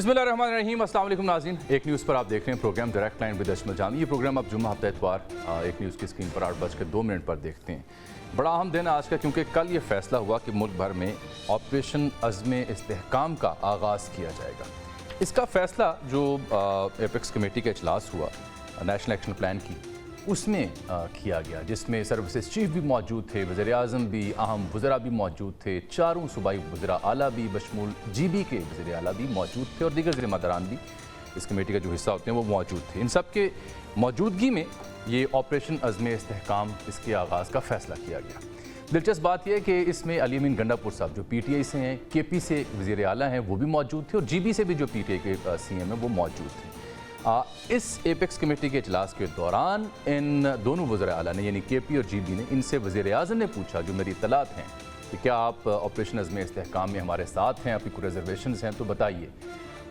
बिस्मिल्लाहिर्रहमानिर्रहीम, अस्सलाम वालेकुम नाज़रीन। एक न्यूज़ पर आप देख रहे हैं program direct line with Ajmal Jami. ये प्रोग्राम आप जुम्मा हफ्ता इतवार एक न्यूज़ की स्क्रीन पर 8:02 पर देखते हैं। बड़ा अहम दिन है आज का, क्योंकि कल ये फैसला हुआ कि मुल्क भर में ऑपरेशन अज़्म इस्तेहकाम का आगाज़ किया जाएगा। इसका फैसला जो एपेक्स कमेटी का इजलास हुआ नेशनल एक्शन प्लान की, उसमें किया गया, जिसमें सर्विसेज चीफ भी मौजूद थे, वज़ीर-ए-आज़म भी, अहम वज़रा भी मौजूद थे, चारों सूबाई वज़रा आला भी बशमूल GB के वज़ीर आला भी मौजूद थे और दीगर ज़िम्मेदारान भी इस कमेटी का जो हिस्सा होते हैं वो मौजूद थे। इन सब के मौजूदगी में ये ऑपरेशन अज़्म इस्तेहकाम इसके आगाज़ का फ़ैसला किया गया। दिलचस्प बात यह है कि इसमें अली अमीन गंडापुर साहब जो PTI से हैं, KP से वज़ीर आला हैं, वो भी मौजूद थे और GB से भी जो PTI के CM हैं वो मौजूद थे। इस एपेक्स कमेटी के इजलास के दौरान इन दोनों वज़ीर आला ने, यानी KP और GB ने, इनसे वज़ीर-ए-आज़म ने पूछा, जो मेरी इत्तलात हैं, कि क्या आप ऑपरेशन अज़्म इस्तेहकाम में हमारे साथ हैं, आपकी कोई रिजर्वेशंस हैं तो बताइए।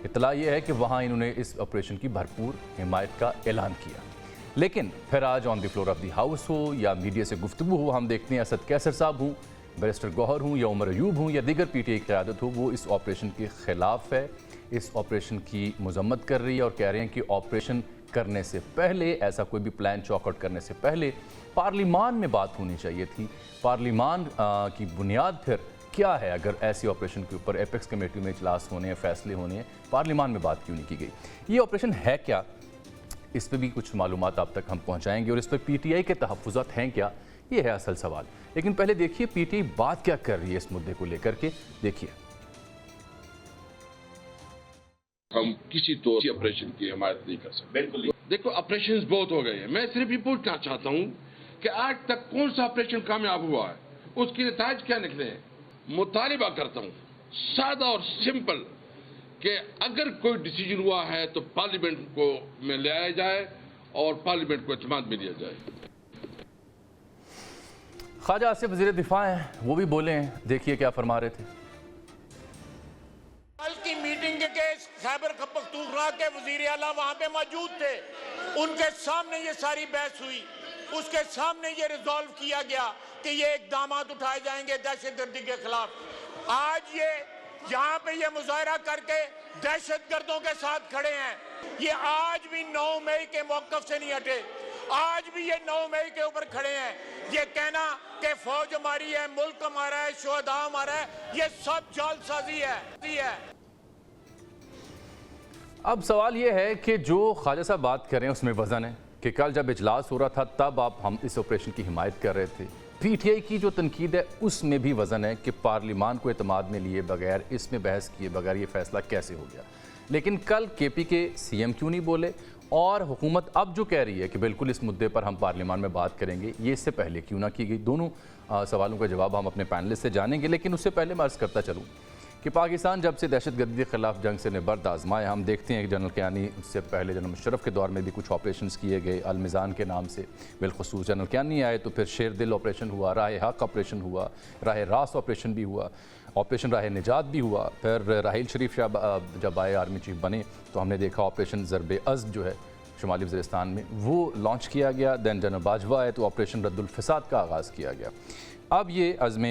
इत्तला ये है कि वहाँ इन्होंने इस ऑपरेशन की भरपूर हिमायत का ऐलान किया। लेकिन फिर आज on the floor of the house हो या मीडिया से गुफ्तगू हो, हम देखते हैं असद कैसर साहब हूँ, बैरिस्टर गौहर हूँ या उमर अयूब हूँ या दीगर PTI की क़यादत हो, वो इस ऑपरेशन के ख़िलाफ़ है, इस ऑपरेशन की मजम्मत कर रही है और कह रहे हैं कि ऑपरेशन करने से पहले, ऐसा कोई भी प्लान चॉकआउट करने से पहले पार्लिमान में बात होनी चाहिए थी। पार्लिमान की बुनियाद फिर क्या है? अगर ऐसी ऑपरेशन के ऊपर एपेक्स कमेटी में इजलास होने हैं, फैसले होने हैं, पार्लिमान में बात क्यों नहीं की गई? ये ऑपरेशन है क्या? इस पर भी कुछ मालूमात आप तक हम पहुँचाएँगे और इस पर PTI के तहफ़्फ़ुज़ात हैं क्या, ये है असल सवाल। लेकिन पहले देखिए PTI बात क्या कर रही है इस मुद्दे को लेकर के। देखिए, हम किसी तो ऑपरेशन की हिमायत नहीं कर सकते। बिल्कुल। देखो, ऑपरेशंस बहुत हो गए हैं। मैं सिर्फ ये पूछना चाहता हूँ कि आज तक कौन सा ऑपरेशन कामयाब हुआ है, उसके नतीजे क्या निकले हैं। मुतालिबा करता हूँ सादा और सिंपल कि अगर कोई डिसीजन हुआ है तो पार्लियामेंट को में ले आया जाए और पार्लियामेंट को इत्मीनान में लिया जाए। ख्वाजा आसिफ वज़ीर दिफा हैं, वो भी बोले हैं, देखिए क्या फरमा रहे थे। कल की मीटिंग के खैबर पख्तूनख्वा के वजीर आला वहां पे मौजूद थे, उनके सामने ये सारी बहस हुई, उसके सामने ये रिजॉल्व किया गया कि ये इकदाम उठाए जाएंगे दहशतगर्दी के खिलाफ। आज ये यहाँ पे ये मुजाहरा करके दहशतगर्दों के साथ खड़े हैं। ये आज भी 9 मई के मौक़िफ़ से नहीं हटे, आज भी ये 9 मई के ऊपर खड़े हैं। ये कहना कि फौज हमारी है, मुल्क हमारा है, शोहदा हमारा है, ये सब जालसाजी है। अब सवाल ये है कि जो ख्वाजा साहब बात कर रहे हैं उसमें वज़न है कि कल जब इजलास हो रहा था तब हम इस ऑपरेशन की हिमायत कर रहे थे। PTI की जो तनकीद है उसमें भी वज़न है कि पार्लिमान को एतमाद में लिए बगैर, इसमें बहस किए बगैर ये फैसला कैसे हो गया। लेकिन कल KP के CM क्यों नहीं बोले और हुकूमत अब जो कह रही है कि बिल्कुल इस मुद्दे पर हम पार्लिमान में बात करेंगे, ये इससे पहले क्यों ना की गई? दोनों सवालों का जवाब हम अपने पैनलिस्ट से जानेंगे। लेकिन उससे पहले मैं अर्ज़ करता चलूँ कि पाकिस्तान जब से दहशतगर्दी के ख़िलाफ़ जंग से निबर्द आजमाए, हम देखते हैं कि जनरल कियानी, उससे पहले जनरल मुशर्रफ के दौर में भी कुछ ऑपरेशंस किए गए अल-मिज़ान के नाम से। बिलखुसूस जनरल कियानी आए तो फिर शेर दिल ऑपरेशन हुआ, राह हक ऑपरेशन हुआ, राह रास्त ऑपरेशन भी हुआ, ऑपरेशन राह निजात भी हुआ। फिर राहील शरीफ जब आए आर्मी चीफ बने तो हमने देखा ऑपरेशन ज़रब अज़्म जो है शुमाली वज़ीरिस्तान में, वो लॉन्च किया गया। दैन जनरल बाजवा आए तो ऑपरेशन रद्दुल फ़साद का आगाज़ किया गया। अब ये अज़्म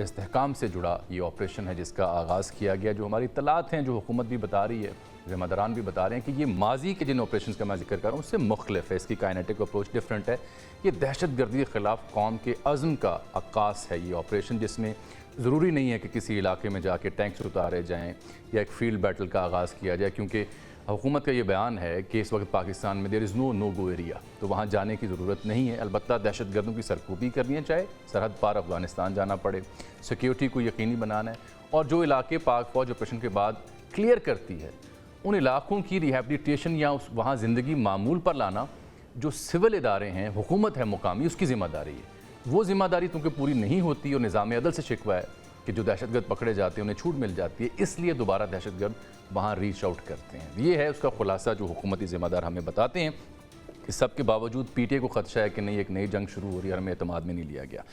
इस्तेहकाम से जुड़ा ये ऑपरेशन है जिसका आगाज़ किया गया। जो हमारी इत्तलात हैं, जो हुकूमत भी बता रही है, ज़िम्मेदारान भी बता रहे हैं कि ये माजी के जिन ऑपरेशन का मैं जिक्र कर रहा हूँ उससे मुख्तलिफ है, इसकी काइनेटिक अप्रोच डिफरेंट है। ये दहशतगर्दी के ख़िलाफ़ कौम के अज़्म का अक्कास है ये ऑपरेशन, जिसमें ज़रूरी नहीं है कि किसी इलाके में जाके टैंक्स उतारे जाएँ या एक फील्ड बैटल का आगाज़ किया जाए, क्योंकि हुकूमत का ये बयान है कि इस वक्त पाकिस्तान में there is no go area, तो वहाँ जाने की ज़रूरत नहीं है। अलबत्ता दहशतगर्दों की सरकूबी करनी है, चाहे सरहद पार अफ़गानिस्तान जाना पड़े, सिक्योरिटी को यकीनी बनाना है और जो इलाके पाक फ़ौज ऑपरेशन के बाद क्लियर करती है उन इलाकों की रिहैबिलिटेशन या वहाँ ज़िंदगी मामूल पर लाना जो सिविल इदारे हैं, हुकूमत है मुकामी, उसकी ज़िम्मेदारी है। वो ज़िम्मेदारी क्योंकि पूरी नहीं होती और निज़ाम अदल से शिकवा है कि जो दहशतगर्द पकड़े जाते हैं उन्हें छूट मिल जाती है, इसलिए दोबारा दहशतगर्द वहाँ रीच आउट करते हैं। ये है उसका खुलासा जो हुकूमती ज़िम्मेदार हमें बताते हैं। इस सब के बावजूद PTI को खदशा है कि नहीं, एक नई जंग शुरू हो रही है, हमें एतमाद में नहीं लिया गया।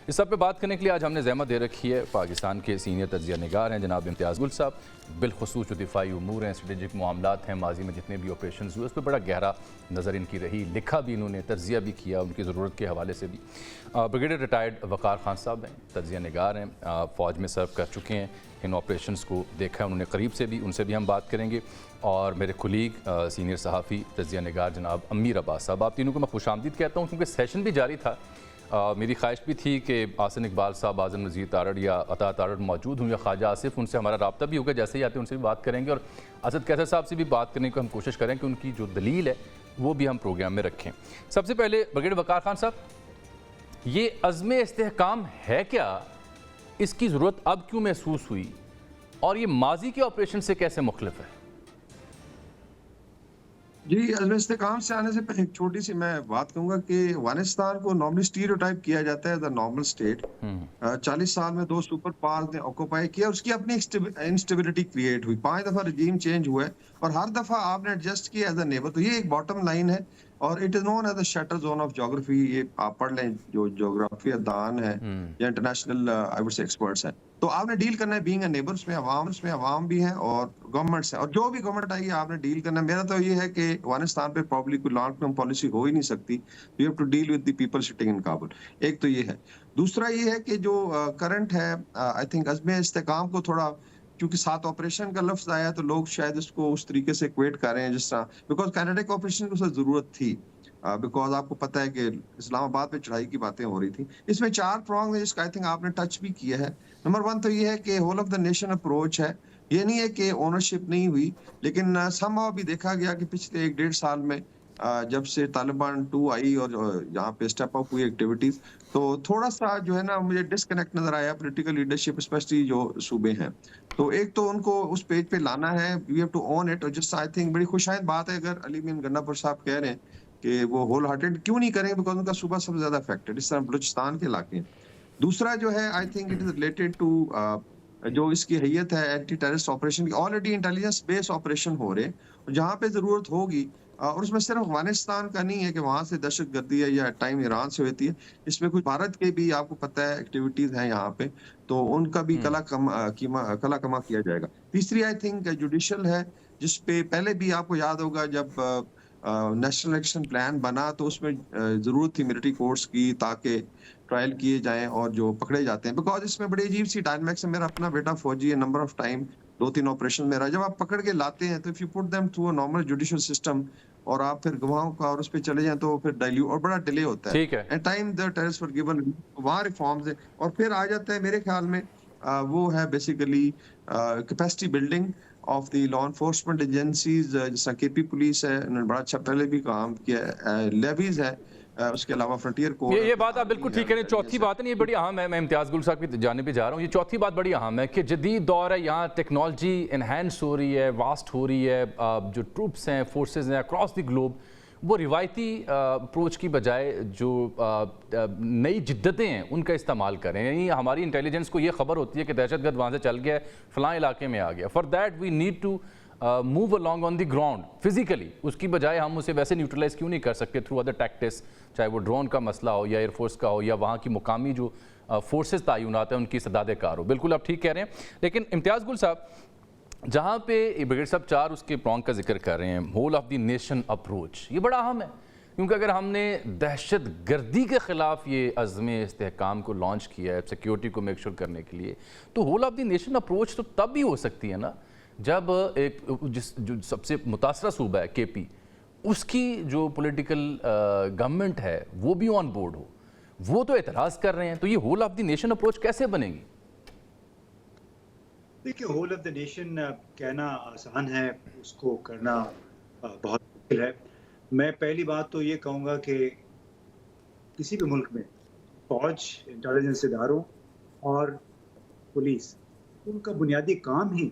इस सब पे बात करने के लिए आज हमने ज़हमत दे रखी है पाकिस्तान के सीनियर तज्ज़िया निगार हैं जनाब इम्तियाज़ गुल साहब। बिलखुसूस जो दिफाई उमूर हैं, स्ट्रेटेजिक मामलात हैं, माजी में जितने भी ऑपरेशन हुए उस पर बड़ा गहरा नज़र इनकी रही, लिखा भी इन्होंने, तज्ज़िया भी किया उनकी ज़रूरत के हवाले से भी। ब्रिगेडियर रिटायर्ड वक़ार खान साहब हैं, तज्ज़िया निगार हैं, फ़ौज में सर्व कर चुके हैं, इन ऑपरेशंस को देखा है उन्होंने करीब से भी, उनसे भी हम बात करेंगे। और मेरे कुलीग सीनियर सहाफ़ी तज़िया निगार जनाब अमीर अब्बास साहब, आप तीनों को मैं खुशामदीद कहता हूँ क्योंकि सेशन भी जारी था। मेरी ख्वाहिश भी थी कि आसिन इकबाल साहब, आज़म नज़ीर तारड़ या अता तारड़ मौजूद हों या ख्वाजा आसिफ, उनसे हमारा रब्ता भी होगा, जैसे ही आते हैं उनसे भी बात करेंगे। और असद कैसर साहब से भी बात करने की हम कोशिश करें कि उनकी जो दलील है वो भी हम प्रोग्राम में रखें। सबसे पहले ब्रिगेडियर वक़ार खान साहब, ये अज़्म इस्तेहकाम है क्या, इसकी ज़रूरत अब क्यों महसूस हुई और ये माजी के ऑपरेशन से कैसे मुख्तलिफ है? जी, अज़्म इस्तेहकाम से आने से पहले एक छोटी सी मैं बात कहूंगा कि अफगानिस्तान को नॉर्मली स्टीरियोटाइप किया जाता है द नॉर्मल स्टेट। 40 साल में 2 सुपर पावर्स ने ऑक्यूपाई किया, उसकी अपनी इंस्टेबिलिटी क्रिएट हुई, 5 दफा रजीम चेंज हुआ है और हर दफा आपने एडजस्ट किया एज अ नेबर। तो ये एक बॉटम लाइन है और it is known as the shatter zone of geography. ये आप पढ़ लें, जो ज्योग्राफी दान है या international I would say experts हैं। तो आपने डील करना है बीइंग अ नेबर, उसमें अवाम भी हैं और गवर्नमेंट्स हैं, और जो भी गवर्नमेंट आएगी आपने डील करना है। मेरा तो ये है कि अफगानिस्तान पे प्रॉब्ली कोई लॉन्ग टर्म पॉलिसी हो ही नहीं सकती। You have to deal with the people sitting in Kabul. एक तो ये है। दूसरा ये है कि जो करंट है, आई थिंक अज़्म इस्तेहकाम को थोड़ा, क्योंकि 7 ऑपरेशन का लफ्ज आया तो लोग शायद इसको उस तरीके से इक्वेट कर रहे हैं जिस तरह, बिकॉज कैनेडिक ऑपरेशन की उसे जरूरत थी, बिकॉज आपको पता है कि इस्लामाबाद पे चढ़ाई की बातें हो रही थी। इसमें 4 प्रॉन्ग है जिसका आई थिंक आपने टच भी किया है। नंबर 1 तो ये है कि whole of the nation approach है। ये नहीं है कि ओनरशिप नहीं हुई, लेकिन समहाउ भी देखा गया कि पिछले 1-1.5 साल में जब से तालिबान 2 आई और यहाँ पे स्टेप अप हुई एक्टिविटीज, तो थोड़ा सा जो है ना मुझे डिस्कनेक्ट नजर आया पॉलिटिकल लीडरशिप, स्पेशली जो सूबे हैं। तो एक तो उनको उस पेज पे लाना है, we have to own it. और जिस आई थिंक बड़ी खुशाइंद बात है अगर अली मीन गन्नापुर साहब कह रहे हैं कि वो होल हार्टेड क्यों नहीं करेंगे, बिकॉज उनका सूबा सबसे ज्यादा अफेक्टेड, इस तरह बलूचिस्तान के इलाके हैं। दूसरा जो है I think it is related to जो इसकी हैयत है एंटी टेररिस्ट ऑपरेशन की, ऑलरेडी इंटेलिजेंस बेस्ड ऑपरेशन हो रहे हैं जहाँ पे जरूरत होगी। और उसमें सिर्फ अफगानिस्तान का नहीं है कि वहां से दहशतगर्दी है या टाइम ईरान से होती है, इसमें कुछ भारत के भी आपको पता है एक्टिविटीज हैं यहाँ पे, तो उनका भी कला कमा किया जाएगा। तीसरी आई थिंक जुडिशल है, जिसपे पहले भी आपको याद होगा जब नेशनल एक्शन प्लान बना तो उसमें जरूरत थी मिलिट्री कोर्ट्स की ताकि ट्रायल किए जाएं और जो पकड़े जाते हैं, बिकॉज इसमें बड़ी अजीब सी डायनामिक्स है। मेरा अपना बेटा फौजी है, नंबर ऑफ टाइम 2-3 ऑपरेशन में रहा। जब आप पकड़ के लाते हैं तो if you put them through a normal judicial system और आप फिर गवाहों का और उस पे चले जाएं तो फिर डाइल्यूट और बड़ा डिले होता है। ठीक है। And time the terrorist were given, वहाँ रिफॉर्म्स है और फिर आ जाता है मेरे ख्याल में वो है basically capacity building of the law enforcement agencies, जैसा केपी पुलिस है, उन्होंने बड़ा अच्छा पहले भी काम किया, लेवीज है, उसके अलावा फ्रंटियर को। ये बात आप बिल्कुल ठीक करें। चौथी बात है, ये बड़ी अहम है, मैं इम्तियाज़ गुल साहब की जाने पे जा रहा हूँ। ये चौथी बात बड़ी अहम है कि जदीद दौर है, यहाँ टेक्नोलॉजी इन्हेंस हो रही है, वास्ट हो रही है, जो ट्रूप्स हैं, फोर्सेज हैं अक्रॉस द ग्लोब, वो रिवायती अप्रोच की बजाय जो नई जिद्दतें हैं उनका इस्तेमाल करें। यानी हमारी इंटेलिजेंस को ये खबर होती है कि दहशतगर्द वहाँ से चल गया, फ़लाँ इलाके में आ गया, for that we need to move along on the ground physically. उसकी बजाय हम उसे वैसे न्यूट्रलाइज क्यों नहीं कर सकते थ्रू अदर टैक्टिक्स, चाहे वो ड्रोन का मसला हो या एयरफोर्स का हो या वहाँ की मुकामी जो फोर्सेज तयनात हैं उनकी सदाद कार हो। बिल्कुल आप ठीक कह रहे हैं। लेकिन इम्तियाज़ गुल साहब, जहाँ पे ब्रिगेड साहब 4 उसके प्रॉन्ग का जिक्र कर रहे हैं, whole of the nation approach, ये बड़ा अहम है क्योंकि अगर हमने दहशत गर्दी के ख़िलाफ़ ये अज़्म इस्तेहकाम को लॉन्च किया है सिक्योरिटी को मेक श्योर करने के लिए, तो whole of the nation approach तो तब भी हो सकती है ना जब एक जो सबसे मुतासरा सूबा है केपी, उसकी जो पॉलिटिकल गवर्नमेंट है वो भी ऑन बोर्ड हो। वो तो एतराज़ कर रहे हैं, तो ये whole of the nation approach कैसे बनेगी? देखिए, होल ऑफ द नेशन कहना आसान है, उसको करना बहुत मुश्किल है। मैं पहली बात तो ये कहूँगा कि किसी भी मुल्क में फौज, इंटेलिजेंस इदारों और पुलिस, उनका बुनियादी काम ही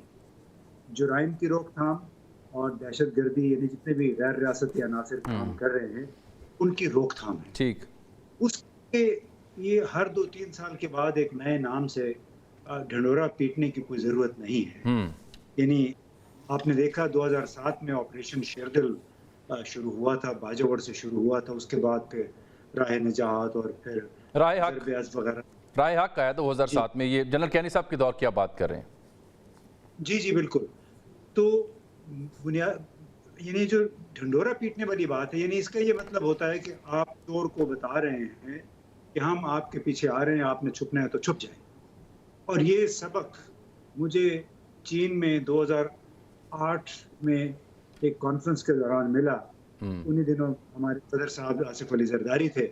जुराइम की रोकथाम और दहशतगर्दी, यानी जितने भी गैर रियासती अनासर काम कर रहे हैं उनकी रोकथाम है। ठीक। उसके ये हर 2-3 साल के बाद एक नए नाम से ढंढोरा पीटने की कोई ज़रूरत नहीं है। यानी आपने देखा 2007 में ऑपरेशन शेरदिल शुरू हुआ था, बाजावर से शुरू हुआ था, उसके बाद फिर राह निजात और फिर राह हक वगैरह। राह हक आया 2007 में। ये जनरल कैनी साहब के दौर की आप बात कर रहे हैं? जी जी बिल्कुल। तो बुनियाद यानी जो ढंढोरा पीटने वाली बात है, यानी इसका ये मतलब होता है कि आप चोर को बता रहे हैं कि हम आपके पीछे आ रहे हैं, आपने छुपना है तो छुप जाए। और ये सबक मुझे चीन में 2008 में एक कॉन्फ्रेंस के दौरान मिला। उन्हीं दिनों हमारे सदर साहब आसिफ अली जरदारी थे,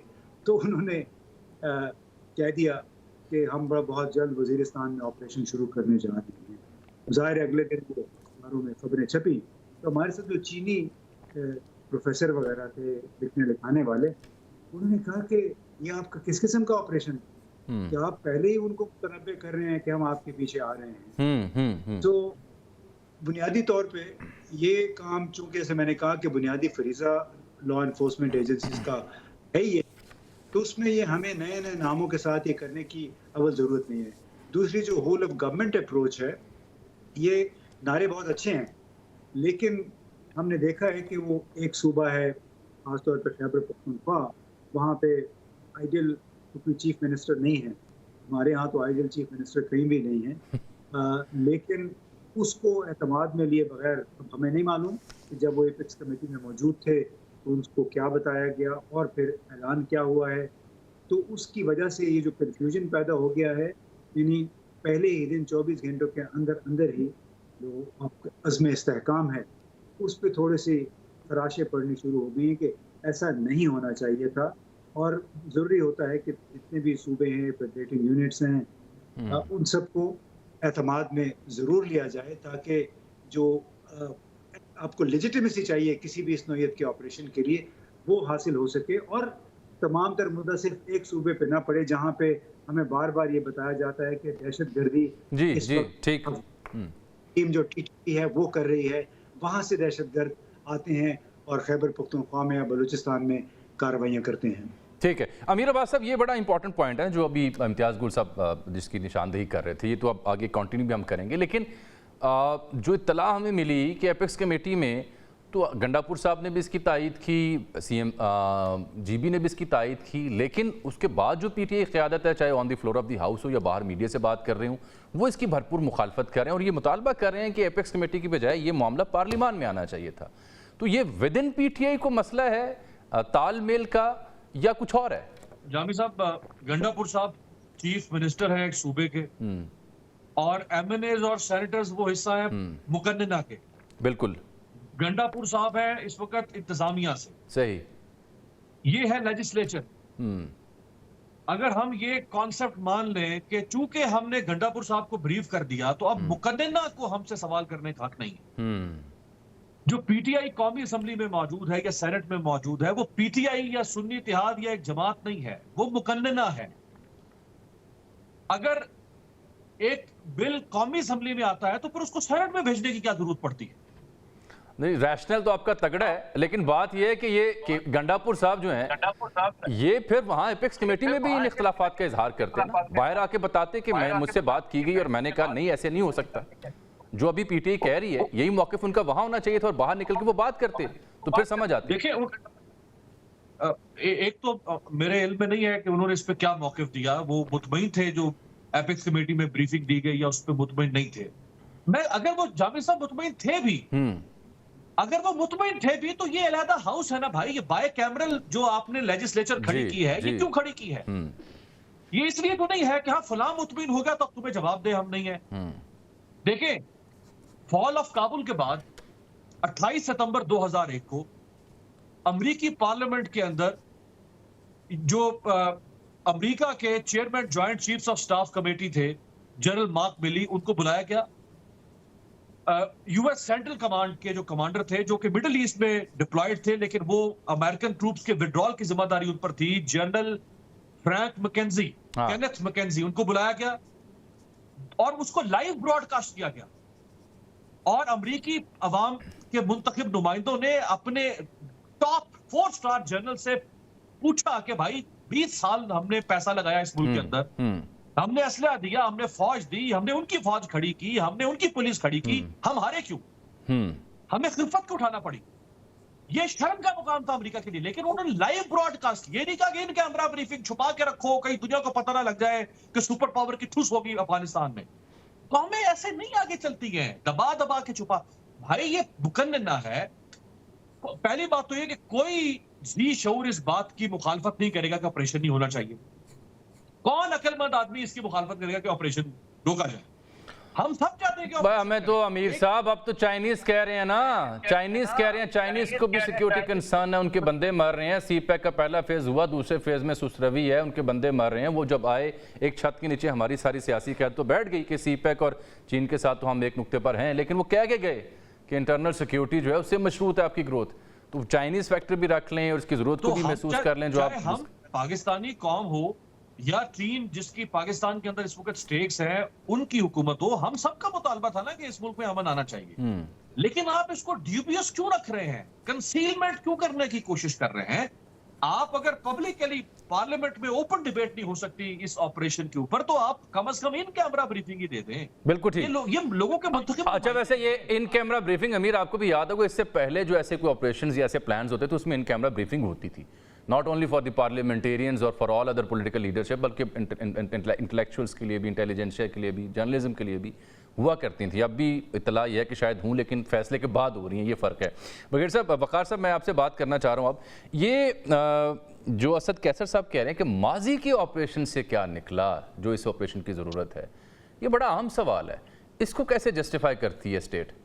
तो उन्होंने कह दिया कि हम बहुत जल्द वजीरिस्तान में ऑपरेशन शुरू करने जा रहे हैं। ज़ाहिर अगले दिन वो अखबारों में खबरें छपी, तो हमारे साथ जो चीनी प्रोफेसर वगैरह थे, लिखने लिखाने वाले, उन्होंने कहा कि ये आपका किस किस्म का ऑपरेशन है, क्या आप पहले ही उनको मुतनब्बे कर रहे हैं कि हम आपके पीछे आ रहे हैं। तो बुनियादी तौर पे ये काम, चूंकि जैसे मैंने कहा कि बुनियादी फरीजा लॉ इन्फोर्समेंट एजेंसीज का है ये, तो उसमें ये हमें नए नए नामों के साथ ये करने की अव्वल ज़रूरत नहीं है। दूसरी जो होल ऑफ गवर्नमेंट अप्रोच है, ये नारे बहुत अच्छे हैं, लेकिन हमने देखा है कि वो एक सूबा है, खासतौर पर खैबर पख्तूनख्वा, वहाँ पे आइडियल कोई चीफ मिनिस्टर नहीं है। हमारे यहाँ तो आइडियल चीफ मिनिस्टर कहीं भी नहीं है, लेकिन उसको एतमाद में लिए बगैर, हमें नहीं मालूम कि जब वो एपेक्स कमेटी में मौजूद थे तो उनको क्या बताया गया और फिर ऐलान क्या हुआ है, तो उसकी वजह से ये जो कन्फ्यूजन पैदा हो गया है। यानी पहले ही दिन 24 घंटों के अंदर अंदर ही जो अज़्म इस्तेहकाम है उस पर थोड़े से खराशें पड़नी शुरू हो गई हैं कि ऐसा नहीं होना चाहिए था, और ज़रूरी होता है कि जितने भी सूबे हैं, फेडरेटिंग यूनिट्स हैं, उन सबको एतमाद में ज़रूर लिया जाए, ताकि जो आपको लेजिटिमेसी चाहिए किसी भी इस नौइयत के ऑपरेशन के लिए, वो हासिल हो सके, और तमाम तर मुद्दा सिर्फ एक सूबे पे ना पड़े जहाँ पे हमें बार बार ये बताया जाता है कि दहशतगर्दी ठीक टीम जो टीटी है वो कर रही है, वहाँ से दहशतगर्द आते हैं और खैबर पख्तूनख्वा में या बलूचिस्तान में कार्रवाइयाँ करते हैं। ठीक है अमीर अब्बास साहब, ये बड़ा इंपॉर्टेंट पॉइंट है जो अभी इम्तियाज़ गुल साहब जिसकी निशानदेही कर रहे थे, ये तो अब आगे कंटिन्यू भी हम करेंगे, लेकिन जो इत्तला हमें मिली कि एपेक्स कमेटी में तो गंडापुर साहब ने भी इसकी तायद की, सीएम जीबी ने भी इसकी तायद की, लेकिन उसके बाद जो पीटीआई क़यादत है, चाहे on the floor of the house हो या बाहर मीडिया से बात कर रहे हूँ, वो इसकी भरपूर मुखालफत कर रहे हैं और ये मुतालबा कर रहे हैं कि एपेक्स कमेटी की बजाय ये मामला पार्लियामान में आना चाहिए था। तो ये विद इन पीटीआई को मसला है तालमेल का या कुछ और है? जामी साहब, गंडापुर साहब चीफ मिनिस्टर हैं एक सूबे के, और एमएनएज और सेनेटर्स वो हिस्सा है मुकन्नना के। बिल्कुल। गंडापुर साहब है इस वक्त इंतजामिया से। सही। ये है लेजिस्लेचर। अगर हम ये कॉन्सेप्ट मान लें कि चूंकि हमने गंडापुर साहब को ब्रीफ कर दिया तो अब मुकन्नना को हमसे सवाल करने का हक नहीं है। जो पीटीआई कौमी असम्बली में मौजूद है या सेनेट में मौजूद है, वो पीटीआई या सुन्नी इत्तेहाद या एक जमात नहीं है, वो मुकन्नना है। अगर एक बिल कौमी असम्बली में आता है तो फिर उसको सेनेट में भेजने की क्या जरूरत पड़ती है? नहीं, रैशनल तो आपका तगड़ा है, लेकिन बात यह है कि ये गंडापुर साहब जो हैं ये फिर वहां एपेक्स कमेटी में भी इन इख्तलाफात का इजहार करते हैं ना, बाहर आके बताते कि मैं मुझसे बात की गई और मैंने कहा नहीं ऐसे नहीं हो सकता। जो अभी पीटीआई कह रही है यही मौकिफ उनका वहां होना चाहिए था और बाहर निकल के वो बात करते तो फिर समझ आती। देखिए, एक तो मेरे इल्म में नहीं है कि उन्होंने इस पे क्या मौकिफ दिया, वो मुतमईन थे जो एपेक्स कमेटी में ब्रीफिंग दी गई या उस पर मुतमईन नहीं थे। मैं अगर वो जामिर साहब मुतमईन थे भी, अगर वो मुतमईन थे भी, तो ये अलहदा हाउस है ना भाई, ये बाय कैमरल जो आपने लेजिस्लेचर खड़ी की है, ये क्यों खड़ी की है? ये इसलिए तो नहीं है कि हाँ फलां मुतमईन हो गया तो तुम्हें जवाब दे, हम नहीं है। देखें, फॉल ऑफ काबुल के बाद 28 सितंबर 2001 को अमेरिकी पार्लियामेंट के अंदर जो अमेरिका के chairman joint chiefs of staff committee थे, जनरल मार्क मिली, उनको बुलाया गया। यूएस सेंट्रल कमांड के जो कमांडर थे, जो कि मिडिल ईस्ट में डिप्लॉयड थे, लेकिन वो अमेरिकन ट्रूप्स के विड्रॉल की जिम्मेदारी उन पर थी, general Frank McKenzie, Kenneth McKenzie, उनको बुलाया गया और उसको लाइव ब्रॉडकास्ट किया गया। और अमेरिकी अवाम के मुंतखब नुमाइंदों ने अपने टॉप 4 स्टार जनरल से पूछा कि भाई 20 साल हमने पैसा लगाया इस मुल्क के अंदर, हमने असला दिया, हमने फौज दी, हमने उनकी फौज खड़ी की, हमने उनकी पुलिस खड़ी की, हम हारे क्यों? हमें खिलफत को उठाना पड़ी। ये शर्म का मुकाम था अमेरिका के लिए। लेकिन उन्होंने लाइव ब्रॉडकास्ट, ये नहीं कहा कि इन कैमरा ब्रीफिंग छुपा के रखो, कहीं दुनिया को पता ना लग जाए कि सुपर पावर की ठुस होगी अफगानिस्तान में। तो हमें ऐसे नहीं आगे चलती है दबा दबा के छुपा। भाई ये मुकन्नना है। पहली बात तो ये कि कोई जी शऊर इस बात की मुखालफत नहीं करेगा कि ऑपरेशन नहीं होना चाहिए। कौन अक्लमंद आदमी इसकी मुखालफत करेगा कि ऑपरेशन रोका जाए? हम सब चाहते हैं कि भाई हमें तो अमीर साहब अब तो चाइनीज कह रहे हैं ना, चाइनीज कह रहे हैं, चाइनीज को भी सिक्योरिटी कंसर्न है, उनके बंदे मर रहे हैं। सीपैक का पहला फेज हुआ, दूसरे फेज में सुसरवी है, उनके बंदे मर रहे हैं। वो जब आए एक छत के नीचे हमारी सारी सियासी क़यादत तो बैठ गई कि सीपैक और चीन के साथ तो हम एक नुक्ते पर हैं, लेकिन वो कह के गए कि इंटरनल सिक्योरिटी जो है उससे मशरूत है आपकी ग्रोथ। तो चाइनीज फैक्टर भी रख लें और उसकी जरूरत को भी महसूस कर लें। जो आप हम पाकिस्तानी कौम हो या चीन जिसकी पाकिस्तान के अंदर इस वक्त स्टेक्स हैं, उनकी हुकूमत हो, हम सबका मुतालबा था ना कि इस मुल्क में अमन आना चाहिए। लेकिन आप इसको ड्यूबियस क्यों रख रहे हैं, कंसीलमेंट क्यों करने की कोशिश कर रहे हैं? आप अगर पब्लिकली पार्लियामेंट में ओपन डिबेट नहीं हो सकती इस ऑपरेशन के ऊपर, तो आप कम से कम इन कैमरा ब्रीफिंग ही दे दें। बिल्कुल ठीक। ये लोगों के मुंतखब। अच्छा, वैसे ये इन कैमरा ब्रीफिंग अमीर आपको भी याद होगा, इससे पहले जो ऐसे कोई ऑपरेशन या ऐसे प्लान्स होते थे उसमें इन कैमरा ब्रीफिंग होती थी, not only for the parliamentarians और for all other political leadership, बल्कि इंटेलेक्चुअल्स के लिए भी, इंटेलिजेंशिया के लिए भी, जर्नलिज्म के लिए भी हुआ करती थी। अब भी इतला यह है कि शायद हूँ, लेकिन फैसले के बाद हो रही हैं, ये फ़र्क है। बगैर साहब, वक़ार साहब, मैं आपसे बात करना चाह रहा हूँ। अब ये जो असद कैसर साहब कह रहे हैं कि माजी के ऑपरेशन से क्या निकला जो इस ऑपरेशन की ज़रूरत है, ये बड़ा अहम सवाल है। इसको कैसे जस्टिफाई करती है स्टेट?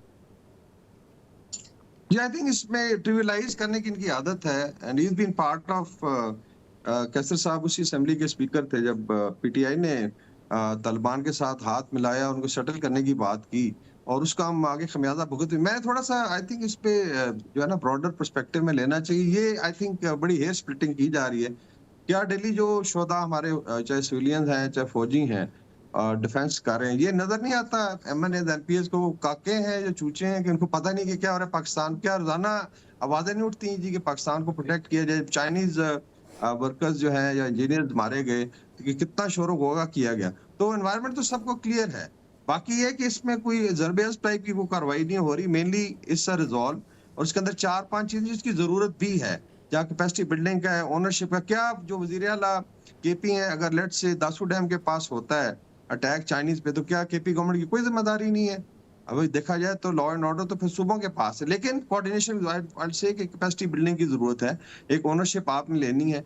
आई थिंक इसमें ट्रिवियलाइज करने की इनकी आदत है, and he is been part of Qaiser साहब उसी असेंबली के स्पीकर थे जब पीटीआई ने तालिबान के साथ हाथ मिलाया, उनको सेटल करने की बात की, और उसका हम आगे खमियाजा भुगत। मैं थोड़ा सा आई थिंक इस पे जो है ना ब्रॉडर पर्सपेक्टिव में लेना चाहिए। ये आई थिंक बड़ी हेयर स्प्लिटिंग की जा रही है। क्या दिल्ली जो शोधा हमारे चाहे सिविलियंस हैं चाहे फौजी हैं डिफेंस कर रहे हैं, ये नजर नहीं आता एमएनए एलपीएस को, वो काके हैं जो चूचे हैं कि उनको पता नहीं कि क्या हो रहा है पाकिस्तान। क्या रोजाना आवाजें नहीं उठती जी कि पाकिस्तान को प्रोटेक्ट किया जाए, चाइनीज वर्कर्स जो हैं या इंजीनियर्स मारे गए, कि कितना शोर होगा किया गया। तो एनवायरनमेंट तो सबको क्लियर है। बाकी ये कि इसमें कोई जरबेज टाइप की वो कार्रवाई नहीं हो रही, मेनली इससे रिजॉल्व, और उसके अंदर 4-5 चीजें जिसकी जरूरत भी है, जहाँ कैपेसिटी बिल्डिंग का है, ओनरशिप का। क्या जो वजीर आला केपी है, अगर लेट से दासू डैम के पास होता है अटैक चाइनीज पे, तो क्या केपी गवर्नमेंट की कोई जिम्मेदारी नहीं है? अब देखा जाए तो लॉ एंड ऑर्डर तो फिर सूबों के पास है, लेकिन कोऑर्डिनेशन से कैपेसिटी बिल्डिंग की जरूरत है, एक ओनरशिप आपने लेनी है।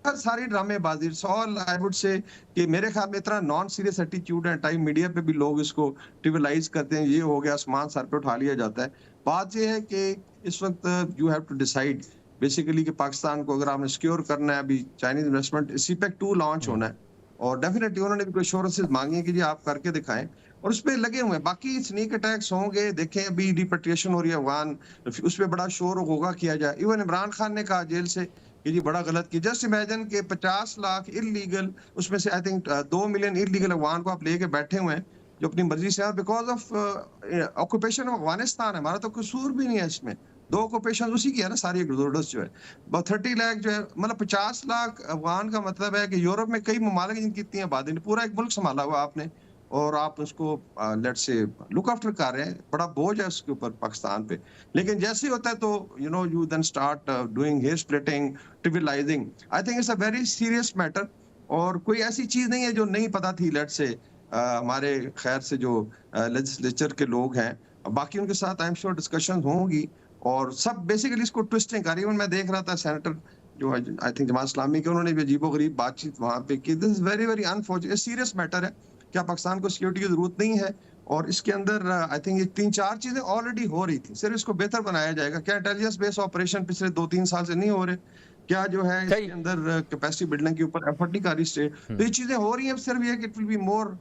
सारी ड्रामेबाजी, ऑल आई वुड से कि मेरे ख्याल में इतना नॉन सीरियस एटीट्यूड है, टाइम मीडिया पे भी लोग इसको ट्रिवियलाइज करते हैं, ये हो गया, आसमान सर पे उठा लिया जाता है। बात ये है कि इस वक्त you have to decide basically कि पाकिस्तान को अगर आपने सिक्योर करना है, अभी चाइनीज इन्वेस्टमेंट सीपेक 2 लॉन्च होना है, और डेफिनेटली उन्होंने भी कोई एश्योरेंसेस मांगी है कि जी आप करके दिखाएं, और उस पर लगे हुए हैं। बाकी स्नीक अटैक्स होंगे, देखें अभी डिपेट्रिएशन हो रही है अफगान, उस पर बड़ा शोर होगा किया जाए। इवन इमरान खान ने कहा जेल से कि जी बड़ा गलत की। जस्ट इमेजिन के 50 लाख इलीगल, उसमें से I think 2 million illegal Afghan को आप लेके बैठे हुए हैं जो अपनी मर्जी से, because of occupation of Afghanistan है। हमारा तो कसूर भी नहीं है इसमें, 2 ऑक्यूपेशन उसी की है ना सारी एक्सोडस जो है। 30 लाख जो है, मतलब 50 लाख अफगान का मतलब है कि यूरोप में कई ममालिक जिनकी इतनी आबादी नहीं, पूरा एक मुल्क संभाला हुआ आपने, और आप उसको लेट से लुक आफ्टर कर रहे हैं। बड़ा बोझ है उसके ऊपर पाकिस्तान पे। लेकिन जैसे ही होता है तो you then start doing hair splitting, trivializing. I think it's a very serious matter, और कोई ऐसी चीज नहीं है जो नहीं पता थी लेट से हमारे खैर से जो लेजिस्लेचर के लोग हैं। बाकी उनके साथ आई एम श्योर डिस्कशन होंगी, और सब बेसिकली इसको ट्विस्टिंग कर रही है। मैं देख रहा था सेनेटर जो आई थिंक जमात इस्लामी के, उन्होंने भी अजीबोगरीब बातचीत वहां पे की। This is very very unfortunate, serious matter है। क्या पाकिस्तान को सिक्योरिटी की जरूरत नहीं है? और इसके अंदर आई थिंक ये 3-4 चीजें ऑलरेडी हो रही थी, सिर्फ इसको बेहतर बनाया जाएगा। क्या इंटेलिजेंस बेस्ड ऑपरेशन पिछले 2-3 साल से नहीं हो रहे? क्या जो है इसके अंदर कैपेसिटी बिल्डिंग के ऊपर एफर्ट नहीं कर रही स्टेट? तो ये चीजें हो रही हैं, सिर्फ ये कि it will be more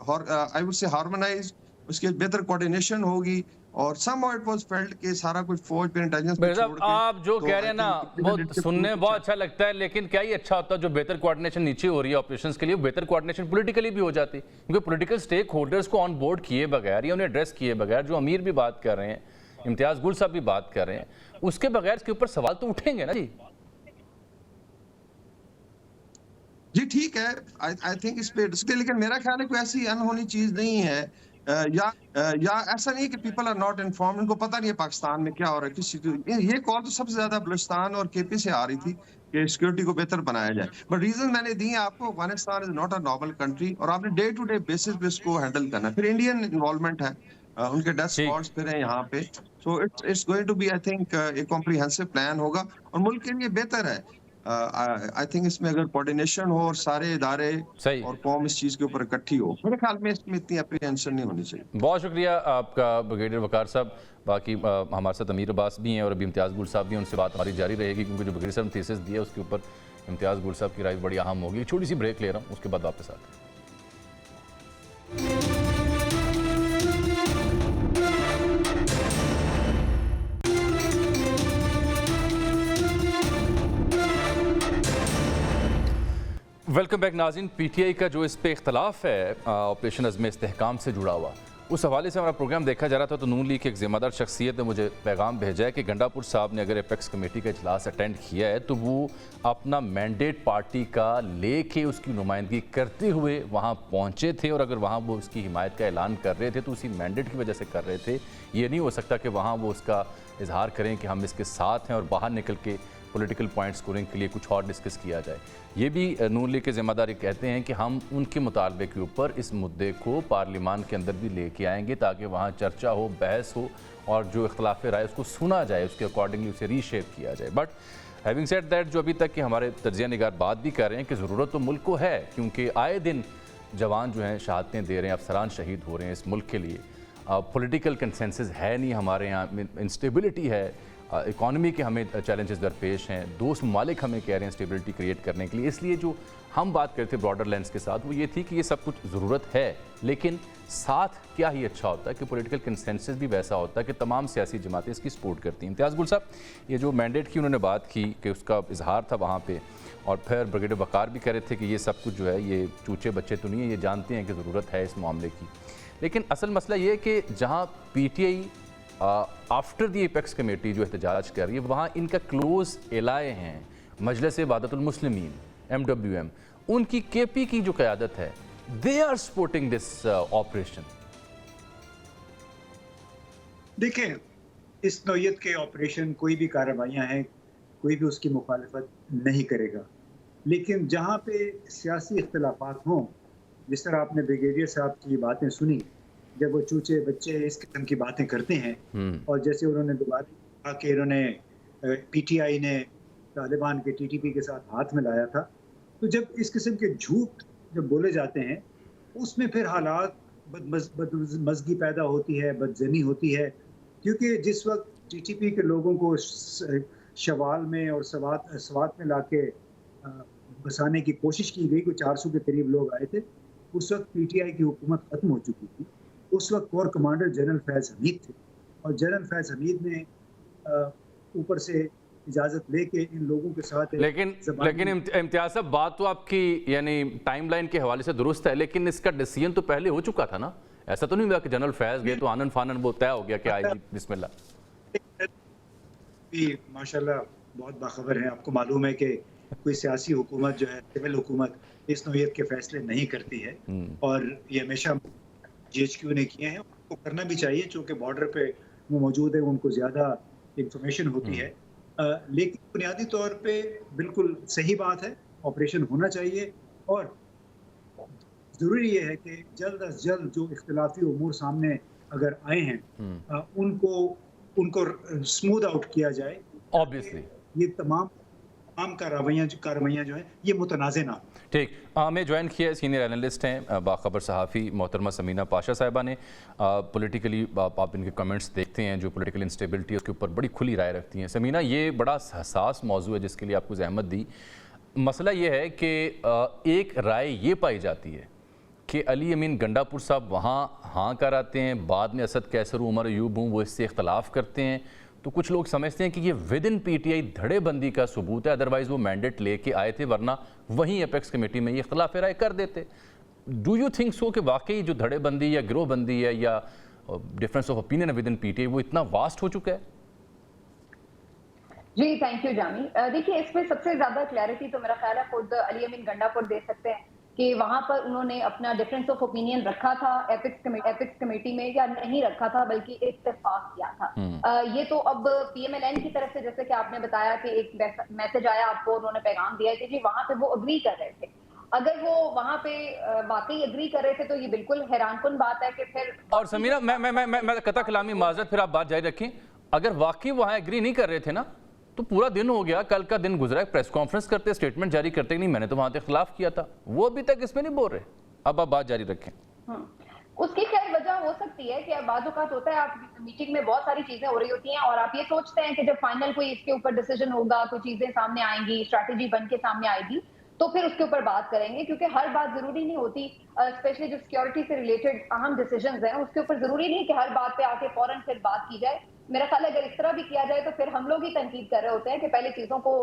I would से हार्मोनाइज्ड, उसके बेहतर कोऑर्डिनेशन होगी, और somehow it was felt कि सारा कुछ फौज पे इंटेलिजेंस पे छोड़ के। आप जो तो कह रहे हैं ना वो सुनने बहुत अच्छा लगता है, लेकिन क्या ही अच्छा होता है जो बेहतर कोऑर्डिनेशन नीचे हो रही है ऑपरेशंस के लिए, बेहतर कोऑर्डिनेशन पॉलिटिकली भी हो जाती, क्योंकि पॉलिटिकल स्टेक होल्डर्स को ऑन बोर्ड किए बगैर या उन्हें एड्रेस किए बगैर, जो अमीर भी बात कर रहे हैं, इम्तियाज गुल साहब भी बात कर रहे हैं, उसके बगैर इसके ऊपर सवाल तो उठेंगे ना जी। जी ठीक है, आई थिंक इस पे, लेकिन मेरा ख्याल है कोई ऐसी अनहोनी चीज नहीं है, या ऐसा नहीं कि पीपल आर नॉट इन्फॉर्म्ड, उनको पता नहीं है पाकिस्तान में क्या हो रहा है किसी। ये कॉल तो सबसे ज्यादा बलूचिस्तान और केपी से आ रही थी कि सिक्योरिटी को बेहतर बनाया जाए, बट रीजन मैंने दी आपको। Afghanistan is not a normal country, और आपने डे टू डे बेसिस पे इसको हैंडल करना है। फिर इंडियन इन्वॉल्वमेंट है, उनके डेथ स्पॉट्स फिर हैं यहाँ पे, so it's going to be I think एक कॉम्प्रिहेंसिव प्लान होगा, और मुल्क के लिए बेहतर है। आई थिंक इसमें अगर कोऑर्डिनेशन हो और सारे इदारे सही। और कौम इस चीज के ऊपर इकट्ठी हो, मेरे ख्याल में इसमें इतनी अप्रीहेंशन नहीं होनी चाहिए। बहुत शुक्रिया आपका ब्रिगेडियर वकार साहब। बाकी हमारे साथ अमीर अब्बास भी हैं और अभी इम्तियाज़ गुल साहब भी हैं, उनसे बात हमारी जारी रहेगी क्योंकि जो ब्रिगेडियर साहब ने थीसिस दिया उसके ऊपर इम्तियाज़ गुल साहब की राय बड़ी अहम होगी। छोटी सी ब्रेक ले रहा हूँ, उसके बाद वापस आते हैं। वेलकम बैक नाज़रीन। पीटीआई का जो इस पे इख्तलाफ है ऑपरेशन अज़्म इस्तेहकाम से जुड़ा हुआ, उस हवाले से हमारा प्रोग्राम देखा जा रहा था तो नून लीग की एक ज़िम्मेदार शख्सियत ने मुझे पैगाम भेजा है कि गंडापुर साहब ने अगर एपेक्स कमेटी का इजलास अटेंड किया है तो वो अपना मैंडेट पार्टी का लेके उसकी नुमाइंदगी करते हुए वहाँ पहुँचे थे, और अगर वहाँ वो उसकी हिमायत का ऐलान कर रहे थे तो उसी मैंडेट की वजह से कर रहे थे। ये नहीं हो सकता कि वहाँ वो उसका इजहार करें कि हम इसके साथ हैं और बाहर निकल के पॉलिटिकल पॉइंट स्कोरिंग के लिए कुछ और डिस्कस किया जाए। ये भी नून लीग के ज़िम्मेदारी कहते हैं कि हम उनके मुतालबे के ऊपर इस मुद्दे को पार्लिमान के अंदर भी लेके आएंगे ताकि वहाँ चर्चा हो, बहस हो और जो इख्तलाफ राय उसको सुना जाए, उसके अकॉर्डिंगली उसे रीशेप किया जाए। बट हैविंग सेड दैट, जो अभी तक कि हमारे तज्ज़िया निगार बात भी कर रहे हैं कि ज़रूरत तो मुल्क को है, क्योंकि आए दिन जवान जो हैं शहादतें दे रहे हैं, अफसरान शहीद हो रहे हैं इस मुल्क के लिए। पॉलिटिकल कंसेंसस है नहीं हमारे यहाँ, इंस्टेबिलिटी है, इकॉनमी के हमें चैलेंजेस दरपेश हैं, दोस्त ममालिक हमें कह रहे हैं स्टेबिलिटी क्रिएट करने के लिए। इसलिए जो हम बात करते ब्रॉडर लेंस के साथ वो ये थी कि ये सब कुछ ज़रूरत है, लेकिन साथ क्या ही अच्छा होता है कि पॉलिटिकल कंसेंसस भी वैसा होता है कि तमाम सियासी जमातें इसकी सपोर्ट करती हैं। इम्तियाज़ गुल साहब, ये जो मैंडेट की उन्होंने बात की कि उसका इजहार था वहाँ पे, और फिर ब्रिगेडियर वकार भी कह रहे थे कि ये सब कुछ जो है ये चूचे बच्चे तो नहीं है, ये जानते हैं कि ज़रूरत है इस मामले की। लेकिन असल मसला ये है कि जहाँ PTI after the apex committee जो एहतजाज कर रही है, वहाँ इनका क्लोज एलाए हैं मजलिस इबादतुल मुस्लिमीन MWM, उनकी केपी की जो क़यादत है, they are supporting this operation. देखें, इस नौयत के ऑपरेशन, कोई भी कार्रवाइयाँ हैं, कोई भी उसकी मुखालफत नहीं करेगा, लेकिन जहाँ पे सियासी इख्तलाफात हों, जिस तरह आपने ब्रिगेडियर साहब की बातें सुनी, जब वो चूचे बच्चे इस किस्म की बातें करते हैं, और जैसे उन्होंने दोबारा कहा कि इन्होंने पीटीआई ने तालिबान के टीटीपी के साथ हाथ मिलाया था, तो जब इस किस्म के झूठ जब बोले जाते हैं, उसमें फिर हालात बदमज़गी पैदा होती है, बदजनी होती है, क्योंकि जिस वक्त टीटीपी के लोगों को शवाल में और सवात में लाके बसाने की कोशिश की गई, कोई 400 के करीब लोग आए थे, उस वक्त पीटीआई की हुकूमत ख़त्म हो चुकी थी। उस वक्त कोर कमांडर जनरल फैज़ हमीद थे, और जनरल फैज़ हमीद ने ऊपर से इजाज़त लेके इन लोगों के साथ लेकिन इम्तियाज़ साहब, बात तो आपकी यानी टाइमलाइन के हवाले से दुरुस्त है, लेकिन इसका डिसीजन तो पहले हो चुका था ना। ऐसा तो नहीं हुआ कि जनरल फैज़ गए तो आनन फानन वो तय हो गया कि आएगी बिस्मिल्लाह। माशाल्लाह बहुत बाखबर हैं, आपको मालूम है कि कोई सियासी हुकूमत जो है, सिविल हुकूमत, इस नौयत के फैसले नहीं करती है, और ये हमेशा GHQ ने किए हैं, उनको करना भी चाहिए, चूँकि बॉर्डर पे वो मौजूद है, उनको ज़्यादा इंफॉर्मेशन होती है। लेकिन बुनियादी तौर पे बिल्कुल सही बात है, ऑपरेशन होना चाहिए, और ज़रूरी ये है कि जल्द अज जल्द जो इख्तिलाफी उमूर सामने अगर आए हैं, उनको स्मूथ आउट किया जाए। ऑब्वियसली ये तमाम कार्रवाइयाँ जो हैं ये मुतनाज़े ना। ठीक, हमें ज्वाइन किया है सीनियर एनालिस्ट हैं, बाखबर सहाफ़ी मोहतरमा समीना पाशा साहिबा ने। पॉलिटिकली आप इनके कमेंट्स देखते हैं, जो पॉलिटिकल इंस्टेबिलिटी उसके ऊपर बड़ी खुली राय रखती हैं। समीना, ये बड़ा हसास मौजू है जिसके लिए आपको ज़हमत दी। मसला ये है कि एक राय ये पाई जाती है कि अली अमीन गंडापुर साहब वहाँ हाँ कर आते हैं, बाद में असद कैसर उमर अयूब हूँ वो इससे इख्तलाफ करते हैं, तो कुछ लोग समझते हैं कि ये विद इन पीटीआई धड़ेबंदी का सबूत है, अदरवाइज़ वो मैंडेट लेके आए थे, वरना वहीं एपेक्स कमेटी में ये इख्तलाफ राय कर देते। डू यू थिंक सो कि वाकई जो धड़ेबंदी या गिरोहबंदी है या difference of opinion with in PTI वो इतना वास्ट हो चुका है? जी, थैंक यू जामी। देखिए, इसमें सबसे ज्यादा क्लैरिटी तो मेरा ख्याल है खुद अली अमीन गंडापुर दे सकते हैं कि वहां पर उन्होंने अपना डिफरेंस ऑफ ओपिनियन रखा था एपिक्स कमेटी में, या नहीं रखा था बल्कि इत्तेफाक किया था। ये तो अब PMLN की तरफ से, जैसे कि आपने बताया कि एक मैसेज आया आपको, उन्होंने पैगाम दिया कि जी वहां पे वो अग्री कर रहे थे। अगर वो वहां पे वाकई अग्री कर रहे थे तो ये बिल्कुल हैरानकुन बात है कि फिर। और समीरा, मैं कता कलामी माजरत, फिर आप बात जारी रखें। अगर वाकई वहां एग्री नहीं कर रहे थे ना, तो पूरा दिन हो गया, कल का दिन गुजरा, प्रेस कॉन्फ्रेंस करते, स्टेटमेंट जारी करते, नहीं मैंने तो वहां के खिलाफ किया था, वो अभी तक इसमें नहीं बोल रहे। अब आप बात जारी रखें। उसकी खैर वजह हो सकती है कि बाज़ औक़ात होता है, आप मीटिंग में बहुत सारी चीजें हो रही होती हैं और आप ये सोचते हैं कि जब फाइनल कोई इसके ऊपर डिसीजन होगा, कोई चीजें सामने आएंगी, स्ट्रैटेजी बन के सामने आएगी, तो फिर उसके ऊपर बात करेंगे, क्योंकि हर बात जरूरी नहीं होती, स्पेशली जो सिक्योरिटी से रिलेटेड अहम डिसीजंस हैं उसके ऊपर जरूरी नहीं कि हर बात पे आके फौरन फिर बात की जाए। मेरा ख्याल है अगर इस तरह भी किया जाए तो फिर हम लोग ही तनकीद कर रहे होते हैं कि पहले चीजों को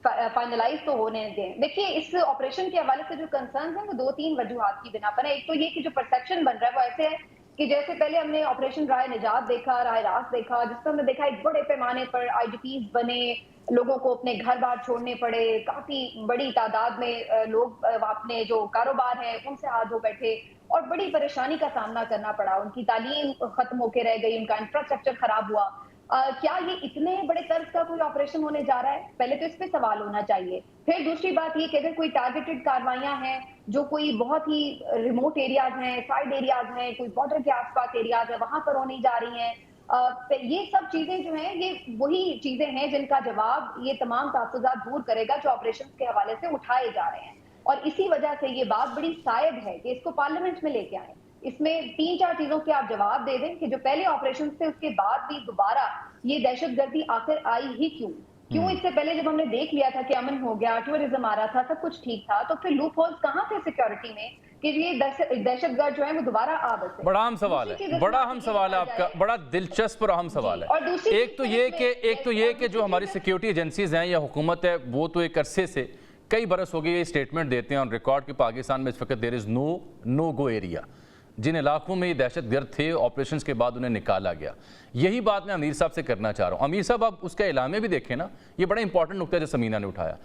फाइनलाइज तो होने दें। देखिए, इस ऑपरेशन के हवाले से जो कंसर्न है वो 2-3 वजूहात की बिना पर है। एक तो ये कि जो परसेप्शन बन रहा है वो ऐसे है कि जैसे पहले हमने ऑपरेशन राय निजात देखा, राय रास्त देखा, जिसमें हमने देखा एक बड़े पैमाने पर IDPs बने, लोगों को अपने घर बार छोड़ने पड़े, काफी बड़ी तादाद में लोग अपने जो कारोबार है उनसे हाथ धो बैठे और बड़ी परेशानी का सामना करना पड़ा, उनकी तालीम खत्म होकर रह गई, उनका इंफ्रास्ट्रक्चर खराब हुआ। क्या ये इतने बड़े कर्ज का कोई ऑपरेशन होने जा रहा है? पहले तो इस पे सवाल होना चाहिए। फिर दूसरी बात ये कि अगर कोई टारगेटेड कार्रवाइयां हैं जो कोई बहुत ही रिमोट एरियाज हैं, साइड एरियाज हैं, कोई बॉर्डर के आसपास एरियाज है, वहां पर होने जा रही हैं, ये सब चीजें जो हैं ये वही चीजें हैं जिनका जवाब ये तमाम तहफ्फुज़ात दूर करेगा जो ऑपरेशन के हवाले से उठाए जा रहे हैं। और इसी वजह से ये बात बड़ी शायद है कि इसको पार्लियामेंट में लेके आए। इसमें 3-4 चीजों के आप जवाब दे दें कि जो पहले ऑपरेशन थे उसके बाद भी दोबारा ये दहशतगर्दी आखिर आई ही क्यों? इससे पहले जब हमने देख लिया था कि अमन हो गया, टूरिज्म आ रहा था, सब कुछ ठीक था, तो फिर लूप होल्स कहाँ थे सिक्योरिटी में कि ये दहशतगर्द जो है वो दोबारा आ बसे? बड़ा अहम सवाल है, आपका बड़ा दिलचस्प और अहम सवाल है। और दूसरी एक तो ये कि जो हमारी सिक्योरिटी एजेंसीज हैं या हुकूमत है वो तो एक अरसे से कई बरस हो गए ये स्टेटमेंट देते हैं ऑन रिकॉर्ड कि पाकिस्तान में इस वक्त there is no go area. जिन इलाकों में ये दहशतगर्द थे ऑपरेशंस के बाद उन्हें निकाला गया। यही बात मैं अमीर साहब से करना चाह रहा हूँ। अमीर साहब, आप उसका एलामे भी देखें ना, ये बड़ा इंपॉर्टेंट नुकता है जो समीना ने उठाया,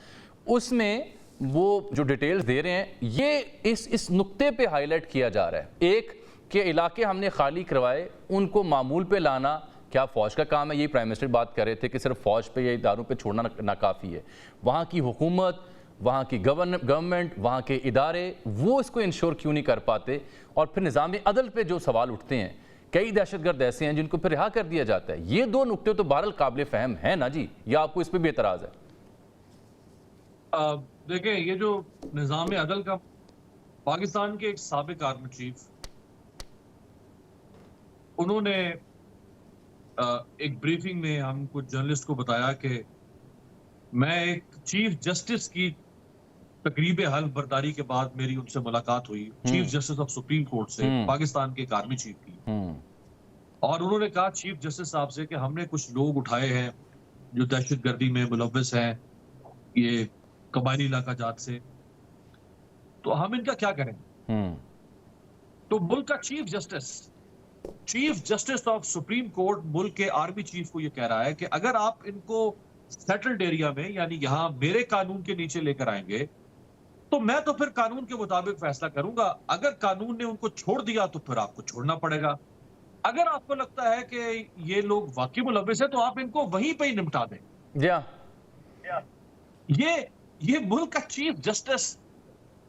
उसमें वो जो डिटेल्स दे रहे हैं ये इस नुक्ते पे हाईलाइट किया जा रहा है। एक कि इलाके हमने खाली करवाए, उनको मामूल पे लाना क्या फ़ौज का काम है? यही प्राइम मिनिस्टर बात कर रहे थे कि सिर्फ फ़ौज पे या इदारों पे छोड़ना नाकाफ़ी है। वहाँ की हुकूमत, वहाँ की गवर्नमेंट, वहाँ के इदारे वो इसको इंश्योर क्यों नहीं कर पाते? और फिर निज़ाम अदल पे जो सवाल उठते हैं, कई दहशतगर्द ऐसे हैं जिनको फिर रिहा कर दिया जाता है। ये दो नुक्ते तो बहरहाल काबिल फ़हम है ना जी, या आपको इस पर भी एतराज़ है? देखें, ये जो निज़ाम अदल का, पाकिस्तान के एक साबिक आर्मी चीफ, उन्होंने एक ब्रीफिंग में हम कुछ जर्नलिस्ट को बताया कि मैं एक चीफ जस्टिस की तकरीब हल्फ बर्दारी के बाद मेरी उनसे मुलाकात हुई, chief justice of supreme court से, पाकिस्तान के एक आर्मी चीफ की, और उन्होंने कहा चीफ जस्टिस साहब से कि हमने कुछ लोग उठाए हैं जो दहशतगर्दी में मुलव्वस हैं, ये कबायली इलाका जात से, तो हम इनका क्या करें? तो मुल्क का chief justice of supreme court मुल्क के आर्मी चीफ को ये कह रहा है कि अगर आप इनको सेटल्ड एरिया में, यानी यहां मेरे कानून के नीचे लेकर आएंगे तो मैं तो फिर कानून के मुताबिक फैसला करूंगा। अगर कानून ने उनको छोड़ दिया तो फिर आपको छोड़ना पड़ेगा। अगर आपको लगता है कि ये लोग वाकई मुलव्वस है तो आप इनको वहीं पे ही निपटा दें। ये मुल्क का चीफ जस्टिस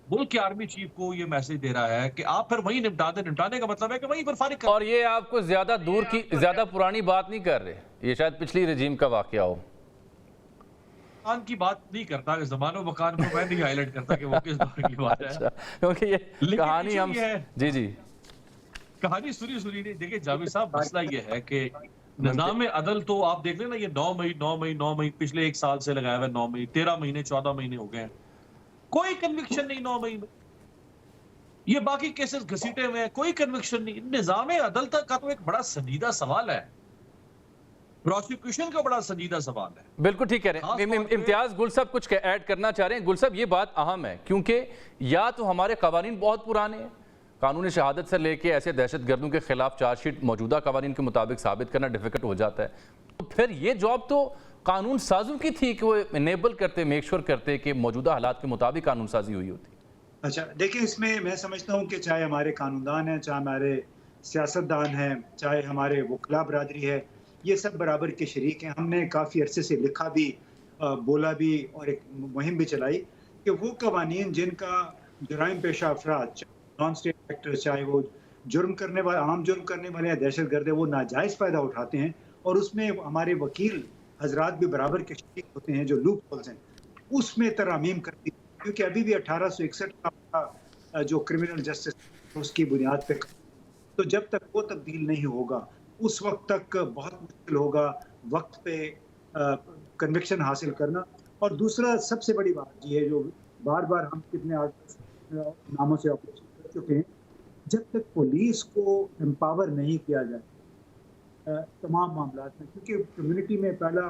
मुल्क के आर्मी चीफ को ये मैसेज दे रहा है कि आप फिर वहीं निपटा दें। निपटाने का मतलब है कि वहीं पर फारिग कर। और ये आपको ज्यादा दूर की, ज्यादा पुरानी बात नहीं कर रहे, ये शायद पिछली रजीम का वाकया हो। मकान की बात नहीं करता, ज़मानो मकान को मैं नहीं हाईलाइट करता कि वो किस दौर की बात है। अच्छा, क्योंकि ये कहानी हम जी कहानी सुनी नहीं। देखिए जावेद साहब, मसला ये है कि निज़ाम अदल तो आप देख लेना, ये 9 मई पिछले 1 साल से लगाया हुआ है। 9 मई 13 महीने 14 महीने हो गए हैं, कोई कन्विक्शन नहीं 9 मई में। ये बाकी केसेस घसीटे हुए हैं, कोई कन्विक्शन नहीं। निज़ाम अदल तक का तो एक बड़ा संजीदा सवाल है, प्रोसिक्यूशन का बड़ा संजीदा सवाल है। बिल्कुल ठीक कह रहे हैं। इम्तियाज गुल साहब कुछ ऐड करना चाह रहे हैं? गुल साहब, ये बात अहम है क्योंकि या तो हमारे कवानीन बहुत पुराने हैं, कानूनी शहादत से लेके ऐसे दहशतगर्दों के खिलाफ चार्जशीट मौजूदा कवानीन के मुताबिक साबित करना डिफिकल्ट हो जाता है। तो फिर ये जॉब तो कानून साजों की थी कि वो इनेबल करते, मेक श्योर करते कि मौजूदा हालात के मुताबिक कानून साजी हुई होती। अच्छा, देखिए, इसमें मैं समझता हूँ कि चाहे हमारे कानूनदान हैं, चाहे हमारे सियासतदान हैं, चाहे हमारे वकला बरादरी है, ये सब बराबर के शरीक हैं। हमने काफ़ी अरसे से लिखा भी, बोला भी और एक मुहिम भी चलाई कि वो कवानीन जिनका जुराइम पेशा अफराद, नॉन स्टेट एक्टर, चाहे वो जुर्म करने वाले, आम जुर्म करने वाले या दहशतगर्द है, वो नाजायज़ फ़ायदा उठाते हैं और उसमें हमारे वकील हजरात भी बराबर के शरीक होते हैं, जो लूप होल्स हैं उसमें तरमीम करती है, क्योंकि अभी भी 1861 का जो क्रिमिनल जस्टिस उसकी बुनियाद पे, तो जब तक वो तब्दील नहीं होगा उस वक्त तक बहुत मुश्किल होगा वक्त पे कन्विक्शन हासिल करना। और दूसरा सबसे बड़ी बात ये है, जो बार बार हम कितने नामों से ऑपरेशन कर चुके हैं, जब तक पुलिस को एम्पावर नहीं किया जाए तमाम मामला में, क्योंकि कम्युनिटी में पहला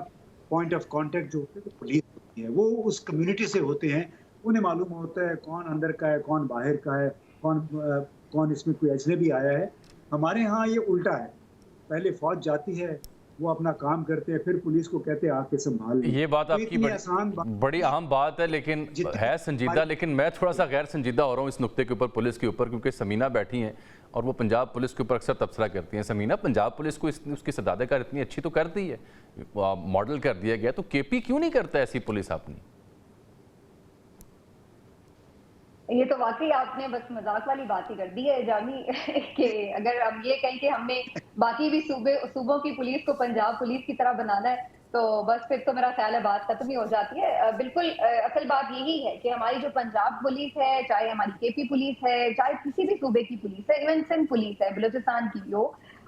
पॉइंट ऑफ कांटेक्ट जो होता है तो पुलिस होती है, वो उस कम्युनिटी से होते हैं, उन्हें मालूम होता है कौन अंदर का है, कौन बाहर का है, कौन इसमें कोई अजनबी आया है। हमारे यहाँ ये उल्टा है, पहले फौज जाती है, वो अपना काम करते हैं, फिर पुलिस को कहते हैं आके संभाल। ये बात आपकी बड़ी अहम बात है, लेकिन है संजीदा, लेकिन मैं थोड़ा सा गैर संजीदा हो रहा हूँ इस नुक्ते के ऊपर, पुलिस के ऊपर, क्योंकि समीना बैठी हैं और वो पंजाब पुलिस के ऊपर अक्सर तबसरा करती हैं। समीना, पंजाब पुलिस को उसकी सदादेकार इतनी अच्छी तो करती है, मॉडल कर दिया गया, तो केपी क्यों नहीं करता ऐसी पुलिस अपनी? ये तो वाकई आपने बस मजाक वाली बात ही कर दी है जानी कि अगर हम ये कहें कि हमने बाकी भी सूबों की पुलिस को पंजाब पुलिस की तरह बनाना है, तो बस फिर तो मेरा ख्याल है बात खत्म ही हो जाती है। बिल्कुल असल बात यही है कि हमारी जो पंजाब पुलिस है, चाहे हमारी केपी पुलिस है, चाहे किसी भी सूबे की पुलिस है, इवन सिंध पुलिस है, बलूचिस्तान की हो,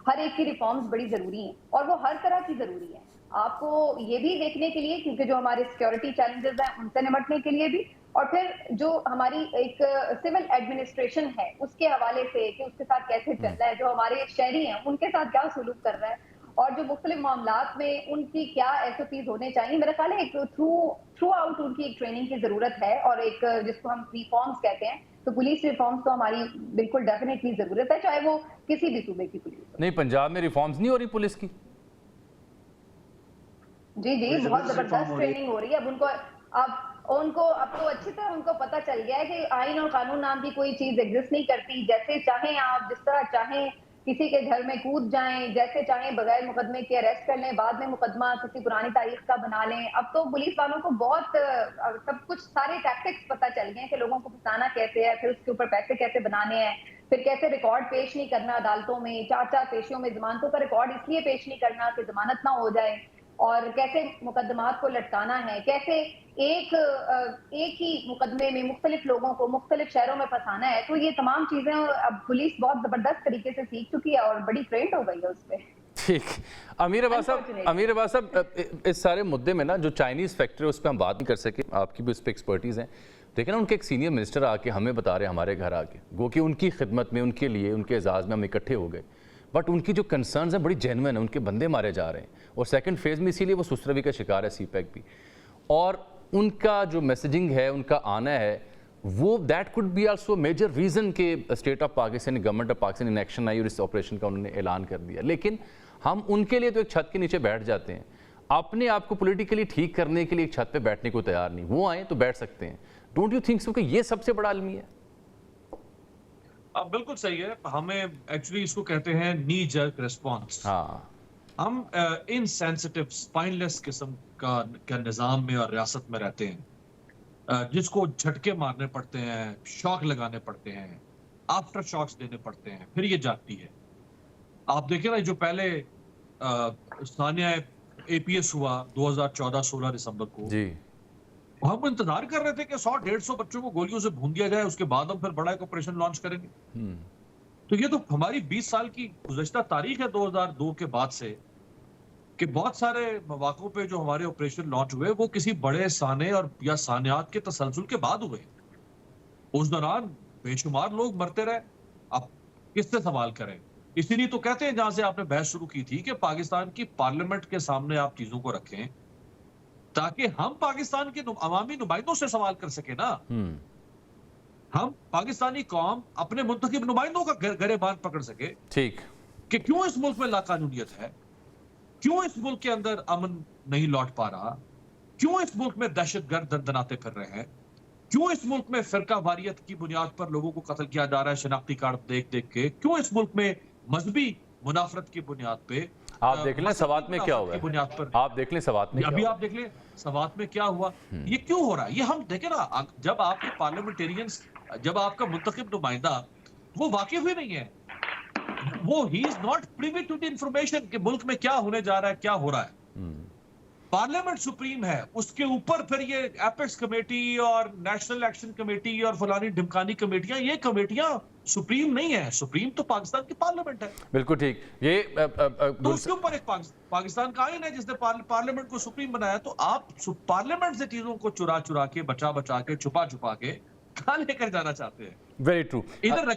हर एक की रिफॉर्म्स बड़ी जरूरी हैं और वो हर तरह की जरूरी है। आपको ये भी देखने के लिए, क्योंकि जो हमारे सिक्योरिटी चैलेंजेस हैं उनसे निपटने के लिए भी, और फिर जो हमारी एक सिविल एडमिनिस्ट्रेशन है उसके हवाले से कि उसके साथ कैसे चल रहा है, जो हमारे शहरी हैं उनके साथ क्या सलूक कर रहा है, और जो मुख्तलिफ मामलात में उनकी क्या SOPs होने चाहिए। मेरा ख्याल है एक थ्रू आउट उनकी एक ट्रेनिंग की जरूरत है, और एक जिसको हम रिफॉर्म्स कहते हैं, तो पुलिस रिफॉर्म्स तो हमारी बिल्कुल डेफिनेटली जरूरत है, चाहे वो किसी भी सूबे की पुलिस हो। नहीं, पंजाब में रिफॉर्म्स नहीं हो रही पुलिस की? जी बहुत जबरदस्त ट्रेनिंग हो रही है। अब तो अच्छी तरह उनको पता चल गया है कि आइन और कानून नाम की कोई चीज एग्जिस्ट नहीं करती। जैसे चाहें आप, जिस तरह चाहें किसी के घर में कूद जाएं, जैसे चाहें बगैर मुकदमे के अरेस्ट कर लें, बाद में मुकदमा किसी पुरानी तारीख का बना लें। अब तो पुलिस वालों को बहुत सब कुछ, सारे टैक्टिक्स पता चल गए हैं कि लोगों को फंसाना कैसे है, फिर उसके ऊपर पैसे कैसे बनाने हैं, फिर कैसे रिकॉर्ड पेश नहीं करना अदालतों में, 4 पेशियों में जमानतों का रिकॉर्ड इसलिए पेश नहीं करना कि जमानत ना हो जाए, और कैसे मुकदमात को लटकाना है, कैसे एक ही मुकदमे में मुख्तलिफ लोगों को मुख्तलिफ शहरों में फंसाना है। तो ये तमाम चीजें अब पुलिस बहुत जबरदस्त तरीके से सीख चुकी है और बड़ी ट्रेंड हो गई है उस पर। ठीक, अमीर अब्बास साहब, इस सारे मुद्दे में ना जो चाइनीज़ फैक्टर है उस पर हम बात नहीं कर सके, आपकी भी उस पर एक्सपर्टीज़ है। देखिए ना, उनके एक सीनियर मिनिस्टर आके हमें बता रहे हैं हमारे घर आके, गो कि उनकी खिदमत में, उनके लिए, उनके एजाज़ में हम इकट्ठे हो गए, बट उनकी जो कंसर्न्स हैं बड़ी जेन्युइन है, उनके बंदे मारे जा रहे हैं, और सेकंड फेज़ में इसीलिए वो सुसरवी का शिकार है, CPEC भी, और उनका जो मैसेजिंग है, उनका आना है, वो that could be also major reason के state of Pakistan, government of Pakistan in action आई और इस ऑपरेशन का उन्होंने ऐलान कर दिया। लेकिन हम उनके लिए तो एक छत के नीचे बैठ जाते हैं, अपने आप को पॉलिटिकली ठीक करने के लिए एक छत पे बैठने को तैयार नहीं। वो आए तो बैठ सकते हैं। डोंट यू थिंक सो कि ये सबसे बड़ा अलमिया है? बिल्कुल सही है। हमें एक्चुअली इसको कहते हैं नी जर्क रिस्पॉन्स। हाँ, हम इनसेंसिटिव स्पाइनलेस किस्म का निज़ाम में और रियासत में रहते हैं, जिसको झटके मारने पड़ते हैं, शॉक लगाने पड़ते हैं, आफ्टर शॉक्स देने पड़ते हैं, फिर ये जाती है। आप देखें ना, जो पहले सानिया APS हुआ 2014-16 दिसंबर को, जी, हम इंतजार कर रहे थे कि 100-150 बच्चों को गोलियों से भून दिया जाए, उसके बाद हम फिर बड़ा एक ऑपरेशन लॉन्च करेंगे। तो ये तो हमारी 20 साल की गुज़श्ता तारीख है 2002 के बाद से, कि बहुत सारे मौक़ों पे जो हमारे ऑपरेशन लॉन्च हुए वो किसी बड़े साने और या सानियात के तसलसल के बाद हुए। उस दौरान बेशुमार लोग मरते रहे। अब किससे सवाल करें? इसीलिए तो कहते हैं, जहां से आपने बहस शुरू की थी, कि पाकिस्तान की पार्लियामेंट के सामने आप चीजों को रखें ताकि हम पाकिस्तान के अवामी नुमाइंदों से सवाल कर सके ना। हम पाकिस्तानी कौम अपने मुंतखब नुमाइंदों का गरेबान पकड़ सके, ठीक, कि क्यों इस मुल्क में लाकानूनियत है, क्यों इस मुल्क के अंदर अमन नहीं लौट पा रहा, क्यों इस मुल्क में दहशतगर्द दंदनाते फिर रहे हैं, क्यों इस मुल्क में फिरका वारियत की बुनियाद पर लोगों को कत्ल किया जा रहा है शनाख्ती कार्ड देख देख के, क्यों इस मुल्क में मजहबी मुनाफरत की बुनियाद पे, आप देख लें सवात में क्या हुआ है, बुनियाद पर आप देख लें सवात में, अभी आप देख लें सवात में क्या हुआ। ये क्यों हो रहा है? ये हम देखें ना, जब आपके पार्लियामेंटेरियंस, जब आपका मुंतखब नुमाइंदा वो वाकिफ ही नहीं है, वो he is not privy to the information कि मुल्क में क्या होने जा रहा है, क्या हो रहा है। पार्लियामेंट सुप्रीम है, उसके ऊपर फिर ये एपेक्स कमेटी और नेशनल एक्शन कमेटी और फलानी ढिमकानी कमेटियां, ये कमेटियां सुप्रीम नहीं है। सुप्रीम तो पाकिस्तान की पार्लियामेंट है। बिल्कुल ठीक। ये तो उसके ऊपर एक पाकिस्तान का आइन है जिसने पार्लियामेंट को सुप्रीम बनाया। तो आप पार्लियामेंट से चीजों को चुरा चुरा के, बचा बचा के, छुपा छुपा के कहां लेकर जाना चाहते हैं? Very true. इधर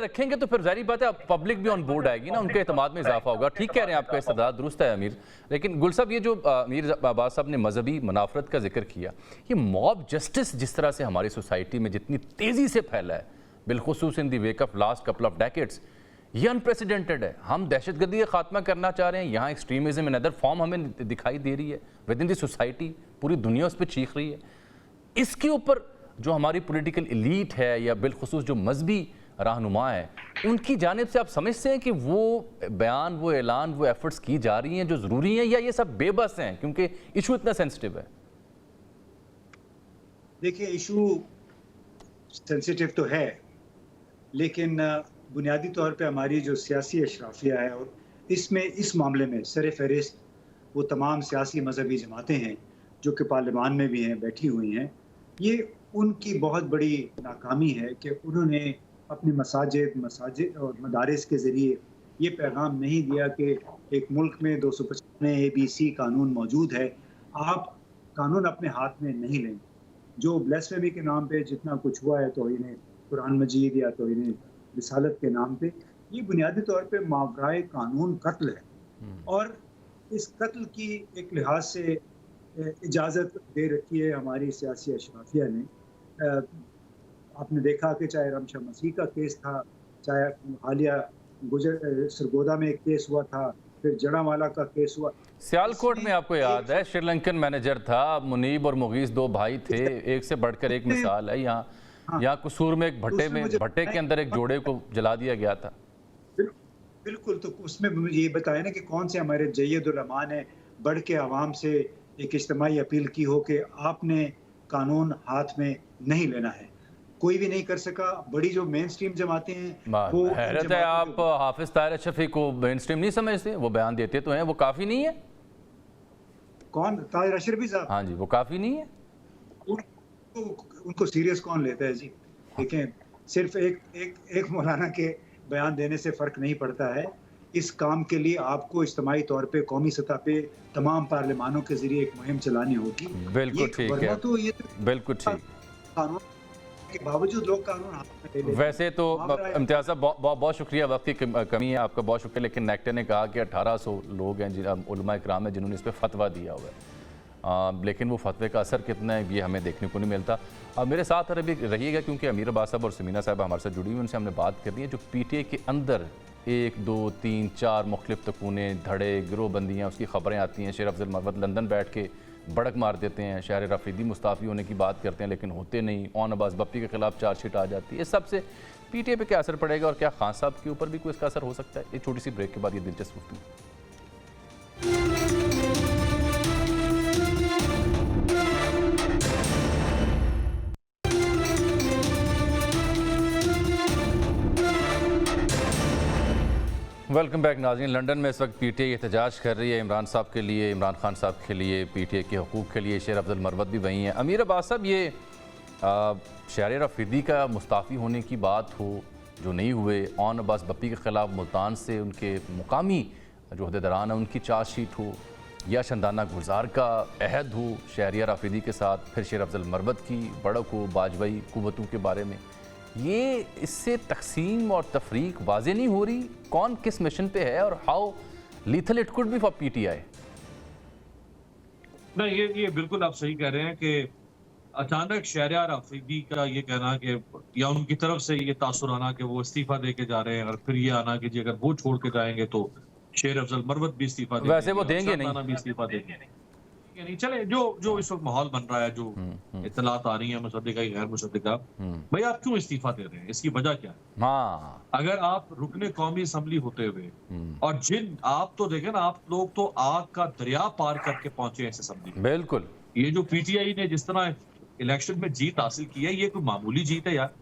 रखेंगे तो फिर जाहिर बात है पब्लिक भी ऑन बोर्ड आएगी ना, उनके एतमाद में इजाफा होगा। ठीक कह रहे हैं, आपका इस्तेदाद दुरुस्त है अमीर। लेकिन गुल साहब, ये जो अमीर अब्बास साहब ने मजहबी मुनाफरत का जिक्र किया, ये मॉब जस्टिस जिस तरह से हमारी सोसाइटी में जितनी तेजी से फैला है, बिलखुसूस in the wake of last couple of decades, ये अनप्रेसिडेंटेड है। हम दहशतगर्दी का खात्मा करना चाह रहे हैं, यहाँ एक्सट्रीमिज्म इन अदर फॉर्म हमें दिखाई दे रही है विद इन दी सोसाइटी, पूरी दुनिया उस पर चीख रही है। इसके ऊपर जो हमारी पॉलिटिकल एलीट है या बिलखुसूस जो मजहबी रहनुमा है, उनकी जानिब से आप समझते हैं कि वो बयान, वो ऐलान, वो एफर्ट्स की जा रही हैं जो ज़रूरी हैं, या ये सब बेबस हैं क्योंकि इशू इतना सेंसिटिव है? देखिए, इशू सेंसिटिव तो है, लेकिन बुनियादी तौर पे हमारी जो सियासी अशराफिया है, और इसमें इस मामले में सर फहरिस्त वो तमाम सियासी मजहबी जमातें हैं जो कि पार्लियामान में भी हैं, बैठी हुई हैं। ये उनकी बहुत बड़ी नाकामी है कि उन्होंने अपने मसाजिद और मदारिस के ज़रिए ये पैगाम नहीं दिया कि एक मुल्क में 295 ABC कानून मौजूद है, आप कानून अपने हाथ में नहीं लेंगे। जो ब्लेसफेमी के नाम पे जितना कुछ हुआ है, तौहीन कुरान मजीद या तौहीन रिसालत के नाम पे, ये बुनियादी तौर पे मावराए कानून कत्ल है। और इस कत्ल की एक लिहाज से इजाज़त दे रखी है हमारी सियासी अशराफिया ने। आपने देखा कि चाहे रमशा मसीह का केस था, चाहे हालिया सरगोदा में एक केस हुआ था, फिर जड़ावाला का केस हुआ। सियालकोट में आपको याद है श्रीलंकन मैनेजर था, मुनीब और मुगीस, दो भाई थे, एक से बढ़कर एक मिसाल है। यहाँ कसूर में एक भट्टे के अंदर एक जोड़े को जला दिया गया था। बिल्कुल। तो उसमें मुझे ये बताया ना कि कौन से हमारे जय्यद उलमा ने बढ़ के आवाम से एक इज्तिमाई अपील की हो कि आपने कानून हाथ में नहीं लेना है। कोई भी नहीं कर सका। बड़ी जो मेन स्ट्रीम जमातें हैं, वो हैरत है, आप हाफिज ताहिर अशरफी को मेन स्ट्रीम नहीं समझते? वो बयान देते तो हैं, वो काफ़ी नहीं है? कौन? ताहिर अशरफी साहब? हाँ जी, वो काफ़ी नहीं है? उनको सीरियस कौन लेता है जी? देखें, सिर्फ एक मौलाना के बयान देने से फ़र्क नहीं पड़ता है। इस काम के लिए आपको इज्तिमाई तौर पे कौमी सतह पे तमाम पार्लिमानों के जरिए एक मुहिम चलानी होगी। बिल्कुल ठीक है, तो ये बिल्कुल ठीक। कानून के बावजूद लोग कानून हाथ में ले लेते हैं। वैसे तो इम्तियाज़ साहब बहुत शुक्रिया, वक्त की कमी है, आपका बहुत शुक्रिया। लेकिन नेक्टर ने कहा कि 1800 लोग हैं, उलमा इकराम है, जिन्होंने इस पर फतवा दिया हुआ है। लेकिन वो फतवे का असर कितना है ये हमें देखने को नहीं मिलता। अब मेरे साथ अभी रहिएगा, क्योंकि अमीर अब्बास साहब और समीना साहब हमारे साथ जुड़ी हुई, उनसे हमने बात करनी है जो PTA के अंदर 1, 2, 3, 4 मुख्तलिफ तकूने, धड़े, गिरोहबंदियाँ, उसकी खबरें आती हैं। शेर अफजल मरवत लंदन बैठ के बड़क मार देते हैं, शायर रफीदी मुस्ताफ़ी होने की बात करते हैं लेकिन होते नहीं, ओन अब्बास बप्पी के खिलाफ चार्जशीट आ जाती है। इस सब से PTA पे क्या असर पड़ेगा और क्या खान साहब के ऊपर भी कोई इसका असर हो सकता है? एक छोटी सी ब्रेक के बाद ये दिलचस्प गुफ्तगू। वेलकम बैक नाज़रीन। लंदन में इस वक्त PTA एहतजाज कर रही है इमरान साहब के लिए, इमरान खान साहब के लिए, PTA के हकूक़ के लिए। शेर अफजल मरवत भी वहीं हैं। अमीर अब्बास साहब, ये शायर रफीदी का मुस्ताफ़ी होने की बात हो जो नहीं हुए, ओन अब्बास बप्पी के ख़िलाफ़ मुल्तान से उनके मुकामी जो अहदेदारान हैं उनकी चार्जशीट हो, या शंदाना गुलजार का अहद हो शहरिया रफीदी के साथ, फिर शेर अफजल मरवत की बढ़क हो बाजवाई कुव्वतों के बारे में, ये इससे तकसीम और तफरीक वाज़े नहीं हो रही? कौन किस मिशन पे है और how lethal it could be for PTI? नहीं, ये बिल्कुल आप सही कह रहे हैं कि अचानक शहरियार रफीदी का ये कहना कि या उनकी तरफ से ये तासुर आना कि वो इस्तीफा दे के जा रहे हैं, और फिर ये आना कि जी अगर वो छोड़ के जाएंगे तो शेर अफजल मरवत भी इस्तीफा देंगे। वैसे वो देंगे नहीं, भी इस्तीफा देंगे नहीं। चले, जो इस वक्त माहौल बन रहा है, जो इत्तलात आ रही है मुसद्दिका गैर मुसद्दिका, भाई आप क्यों इस्तीफा दे रहे हैं? इसकी वजह क्या है? हाँ, अगर आप रुकने कौमी असम्बली होते हुए, और आप तो देखें ना, आप लोग तो आग का दरिया पार करके पहुंचे इस असम्बली। बिल्कुल। ये जो PTI ने जिस तरह इलेक्शन में जीत हासिल की है, ये कोई मामूली जीत है यार?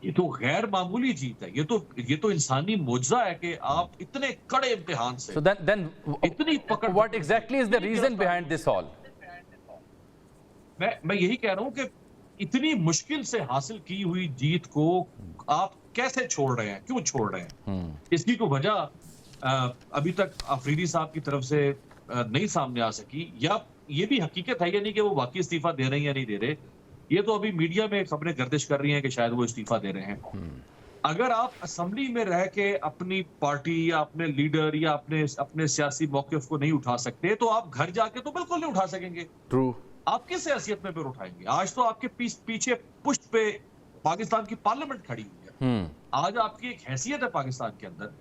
ये तो गैर मामूली जीत है। ये तो इंसानी मुआजिजा है कि आप इतने कड़े इम्तिहान से So then इतनी पकड़, what exactly is the reason behind this all? मैं यही कह रहा हूं कि इतनी मुश्किल से हासिल की हुई जीत को आप कैसे छोड़ रहे हैं, क्यों छोड़ रहे हैं? इसकी कोई वजह अभी तक अफरीदी साहब की तरफ से नहीं सामने आ सकी, या ये भी हकीकत है या नहीं कि वो वाकई इस्तीफा दे रहे हैं या नहीं दे रहे। ये तो अभी मीडिया में खबरें गर्दिश कर रही हैं कि शायद वो इस्तीफा दे रहे हैं। अगर आप असेंबली में रह के अपनी पार्टी या अपने लीडर या अपने सियासी मौक़िफ़ को नहीं उठा सकते, तो आप घर जाके तो बिल्कुल नहीं उठा सकेंगे। ट्रू। आप किस हैसियत में फिर उठाएंगे? आज तो आपके पीछे पुष्ट पे पाकिस्तान की पार्लियामेंट खड़ी हुई है। आज आपकी एक हैसियत है पाकिस्तान के अंदर।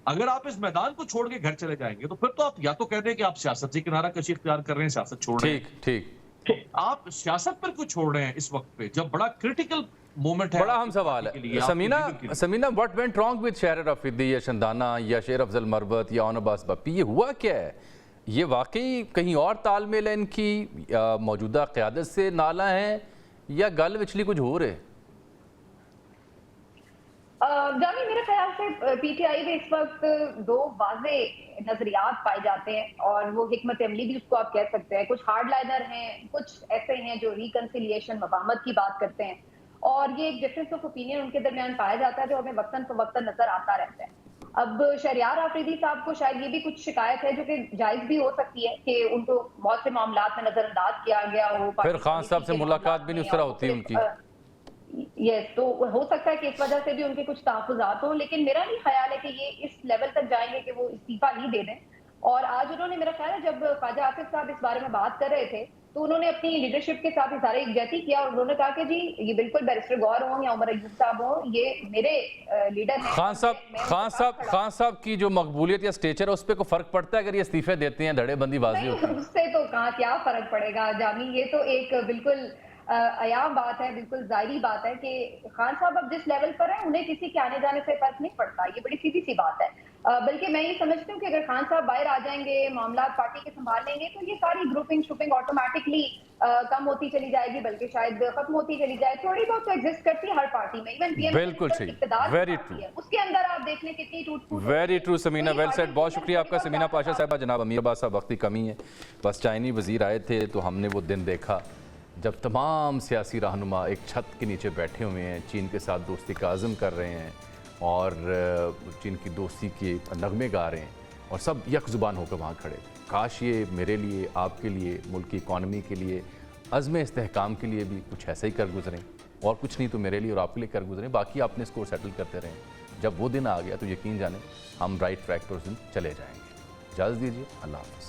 अगर आप इस मैदान को छोड़ के घर चले जाएंगे तो फिर तो आप या तो कह दें कि आप सियासत से किनारा कशी इख्तियार कर रहे हैं, सियासत छोड़ रहे हैं। ठीक। तो आप सियासत पर क्यों छोड़ रहे हैं इस वक्त पे, जब बड़ा क्रिटिकल मोमेंट है? बड़ा अहम सवाल है। Samina, what went wrong with Shahir Afridi या शंदाना या शेर अफजल मरवत या ओन अब्बास बप्पी? ये हुआ क्या है? ये वाकई कहीं और तालमेल है इनकी, मौजूदा क़यादत से नाला है, या गल विचली कुछ हो रहे? जानी, मेरे ख्याल से पीटीआई में इस वक्त दो वाज़े नजरियात पाए जाते हैं, और वो हिकमत अमली भी उसको आप कह सकते हैं। कुछ हार्ड लाइनर हैं, कुछ ऐसे हैं जो रिकंसिलिएशन, मफाहमत की बात करते हैं, और ये एक डिफरेंस ऑफ ओपिनियन उनके दरमियान पाया जाता है जो हमें वक्तन फवक्तन नजर आता रहता है। अब शहरियार आफरीदी साहब को शायद ये भी कुछ शिकायत है जो कि जायज भी हो सकती है कि उनको बहुत से मामलात में नजरअंदाज किया गया हो। फिर खान साहब से मुलाकात भी नहीं उस तरह होती उनकी। यस, तो हो सकता है कि इस वजह से भी उनके कुछ तहफ़्फ़ुज़ात हों, लेकिन मेरा नहीं ख्याल है कि ये इस लेवल तक जाएंगे कि वो इस्तीफा ही दे दें। और आज उन्होंने, मेरा ख्याल है, जब ख्वाजा आसिफ साहब इस बारे में बात कर रहे थे तो उन्होंने अपनी लीडरशिप के साथ इज़हार यकजहती किया, और उन्होंने कहा कि जी ये बिल्कुल बैरिस्टर गौहर हों या उमर अयूब साहब हों, ये मेरे लीडर हैं। खान साहब की जो मकबूलियत या स्टेचर है उस पर कोई फर्क पड़ता है अगर ये इस्तीफे देते हैं, धड़ेबंदीबाजी होती है? उससे तो कहाँ क्या फर्क पड़ेगा जामी, ये तो एक बिल्कुल आयाम बात है, बिल्कुल जाहिर बात है कि खान साहब अब जिस लेवल पर है उन्हें किसी के आने जाने से फर्क नहीं पड़ता। ये बड़ी सीधी सी बात है। बल्कि मैं ये समझती हूँ कि अगर खान साहब बाहर आ जाएंगे, मामला पार्टी के संभाल लेंगे, तो ये सारी ग्रुपिंग शुपिंग ऑटोमेटिकली कम होती चली जाएगी, बल्कि शायद खत्म होती चली जाए। थोड़ी बहुत तो एग्जिस्ट करती है हर पार्टी में, इवन पीएम बिल्कुल सही, वेरी ट्रू, उसके अंदर आप देख लें कितनी टूट-फूट। Very true Samina, well said. बहुत शुक्रिया आपका समीना पाशा साहबा। जनाब अमीर अब्बास साहब, वक्त की कमी है, बस चाइनी वजीर आए थे तो हमने वो दिन देखा जब तमाम सियासी रहनुमा एक छत के नीचे बैठे हुए हैं, चीन के साथ दोस्ती का आज़म कर रहे हैं और चीन की दोस्ती के नगमे गा रहे हैं, और सब यक ज़ुबान होकर वहाँ खड़े। काश ये मेरे लिए, आपके लिए, मुल्क की इकॉनमी के लिए, अज़्म इस्तेहकाम के लिए भी कुछ ऐसा ही कर गुजरें, और कुछ नहीं तो मेरे लिए और आपके लिए कर गुजरें। बाकी आपने स्कोर सेटल करते रहें। जब वो दिन आ गया तो यकीन जाने हम राइट ट्रैक पर उस दिन चले जाएंगे। इजाज़त दीजिए, अल्लाह हाफ़िज़।